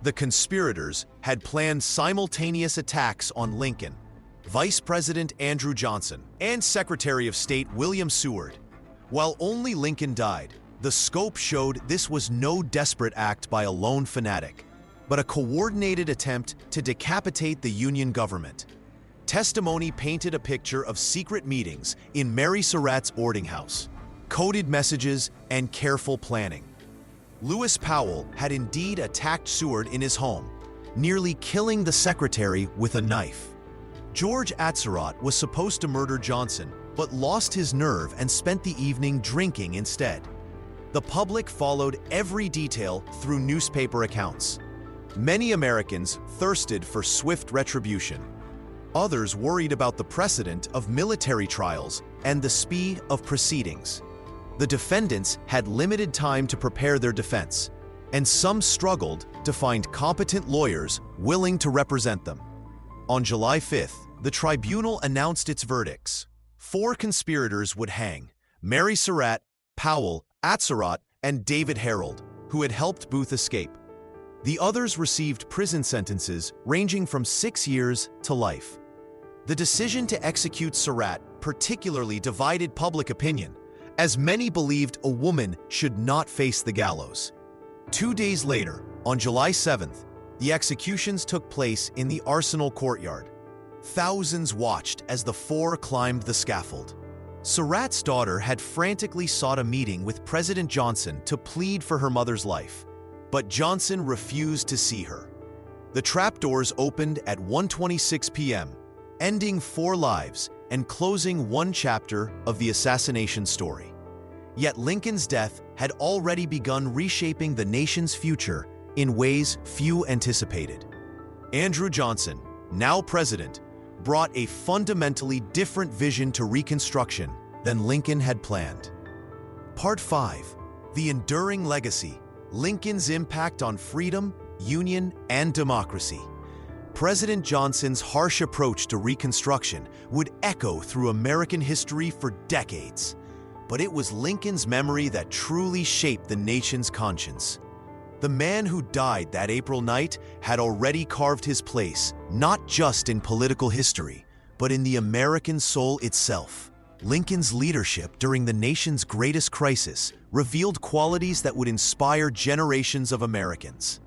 The conspirators had planned simultaneous attacks on Lincoln, Vice President Andrew Johnson, and Secretary of State William Seward. While only Lincoln died, the scope showed this was no desperate act by a lone fanatic, but a coordinated attempt to decapitate the Union government. Testimony painted a picture of secret meetings in Mary Surratt's boarding house, coded messages, and careful planning. Lewis Powell had indeed attacked Seward in his home, nearly killing the secretary with a knife. George Atzerodt was supposed to murder Johnson, but lost his nerve and spent the evening drinking instead. The public followed every detail through newspaper accounts. Many Americans thirsted for swift retribution. Others worried about the precedent of military trials and the speed of proceedings. The defendants had limited time to prepare their defense, and some struggled to find competent lawyers willing to represent them. On July 5th, the tribunal announced its verdicts. 4 conspirators would hang: Mary Surratt, Powell, Atzerodt, and David Harold, who had helped Booth escape. The others received prison sentences ranging from 6 years to life. The decision to execute Surratt particularly divided public opinion, as many believed a woman should not face the gallows. 2 days later, on July 7th, the executions took place in the Arsenal courtyard. Thousands watched as the 4 climbed the scaffold. Surratt's daughter had frantically sought a meeting with President Johnson to plead for her mother's life, but Johnson refused to see her. The trapdoors opened at 1:26 p.m., ending 4 lives and closing one chapter of the assassination story. Yet Lincoln's death had already begun reshaping the nation's future in ways few anticipated. Andrew Johnson, now president, brought a fundamentally different vision to Reconstruction than Lincoln had planned. Part 5. The Enduring Legacy: Lincoln's Impact on Freedom, Union, and Democracy. President Johnson's harsh approach to Reconstruction would echo through American history for decades, but it was Lincoln's memory that truly shaped the nation's conscience. The man who died that April night had already carved his place, not just in political history, but in the American soul itself. Lincoln's leadership during the nation's greatest crisis revealed qualities that would inspire generations of Americans.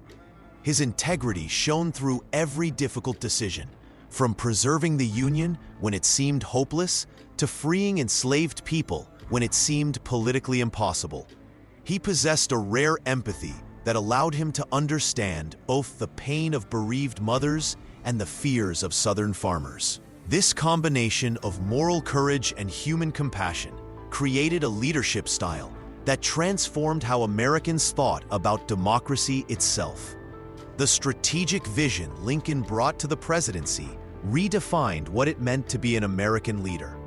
His integrity shone through every difficult decision, from preserving the Union when it seemed hopeless to freeing enslaved people when it seemed politically impossible. He possessed a rare empathy that allowed him to understand both the pain of bereaved mothers and the fears of Southern farmers. This combination of moral courage and human compassion created a leadership style that transformed how Americans thought about democracy itself. The strategic vision Lincoln brought to the presidency redefined what it meant to be an American leader.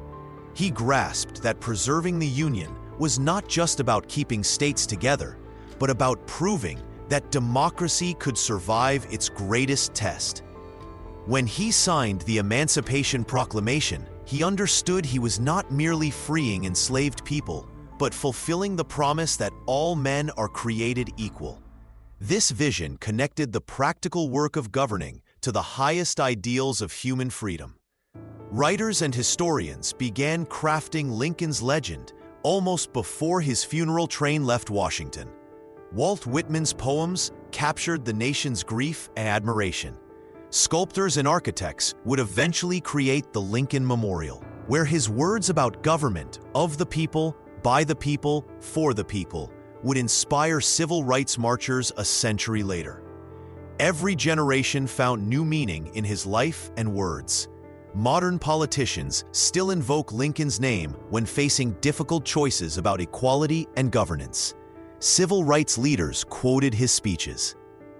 He grasped that preserving the Union was not just about keeping states together, but about proving that democracy could survive its greatest test. When he signed the Emancipation Proclamation, he understood he was not merely freeing enslaved people, but fulfilling the promise that all men are created equal. This vision connected the practical work of governing to the highest ideals of human freedom. Writers and historians began crafting Lincoln's legend almost before his funeral train left Washington. Walt Whitman's poems captured the nation's grief and admiration. Sculptors and architects would eventually create the Lincoln Memorial, where his words about government, of the people, by the people, for the people, would inspire civil rights marchers a century later. Every generation found new meaning in his life and words. Modern politicians still invoke Lincoln's name when facing difficult choices about equality and governance. Civil rights leaders quoted his speeches.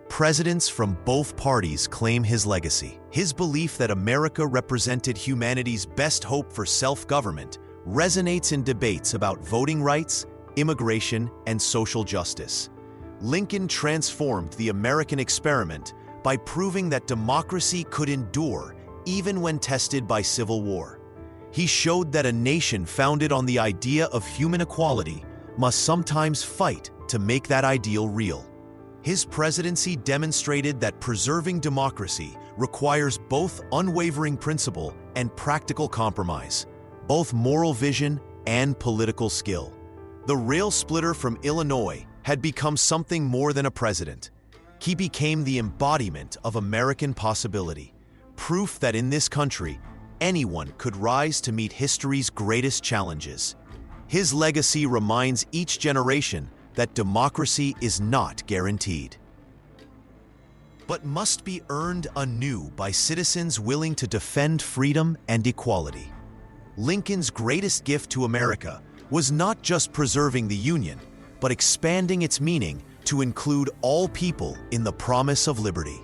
Presidents from both parties claim his legacy. His belief that America represented humanity's best hope for self-government resonates in debates about voting rights, immigration, and social justice. Lincoln transformed the American experiment by proving that democracy could endure even when tested by civil war. He showed that a nation founded on the idea of human equality must sometimes fight to make that ideal real. His presidency demonstrated that preserving democracy requires both unwavering principle and practical compromise, both moral vision and political skill. The rail splitter from Illinois had become something more than a president. He became the embodiment of American possibility, proof that in this country, anyone could rise to meet history's greatest challenges. His legacy reminds each generation that democracy is not guaranteed, but must be earned anew by citizens willing to defend freedom and equality. Lincoln's greatest gift to America was not just preserving the Union, but expanding its meaning to include all people in the promise of liberty.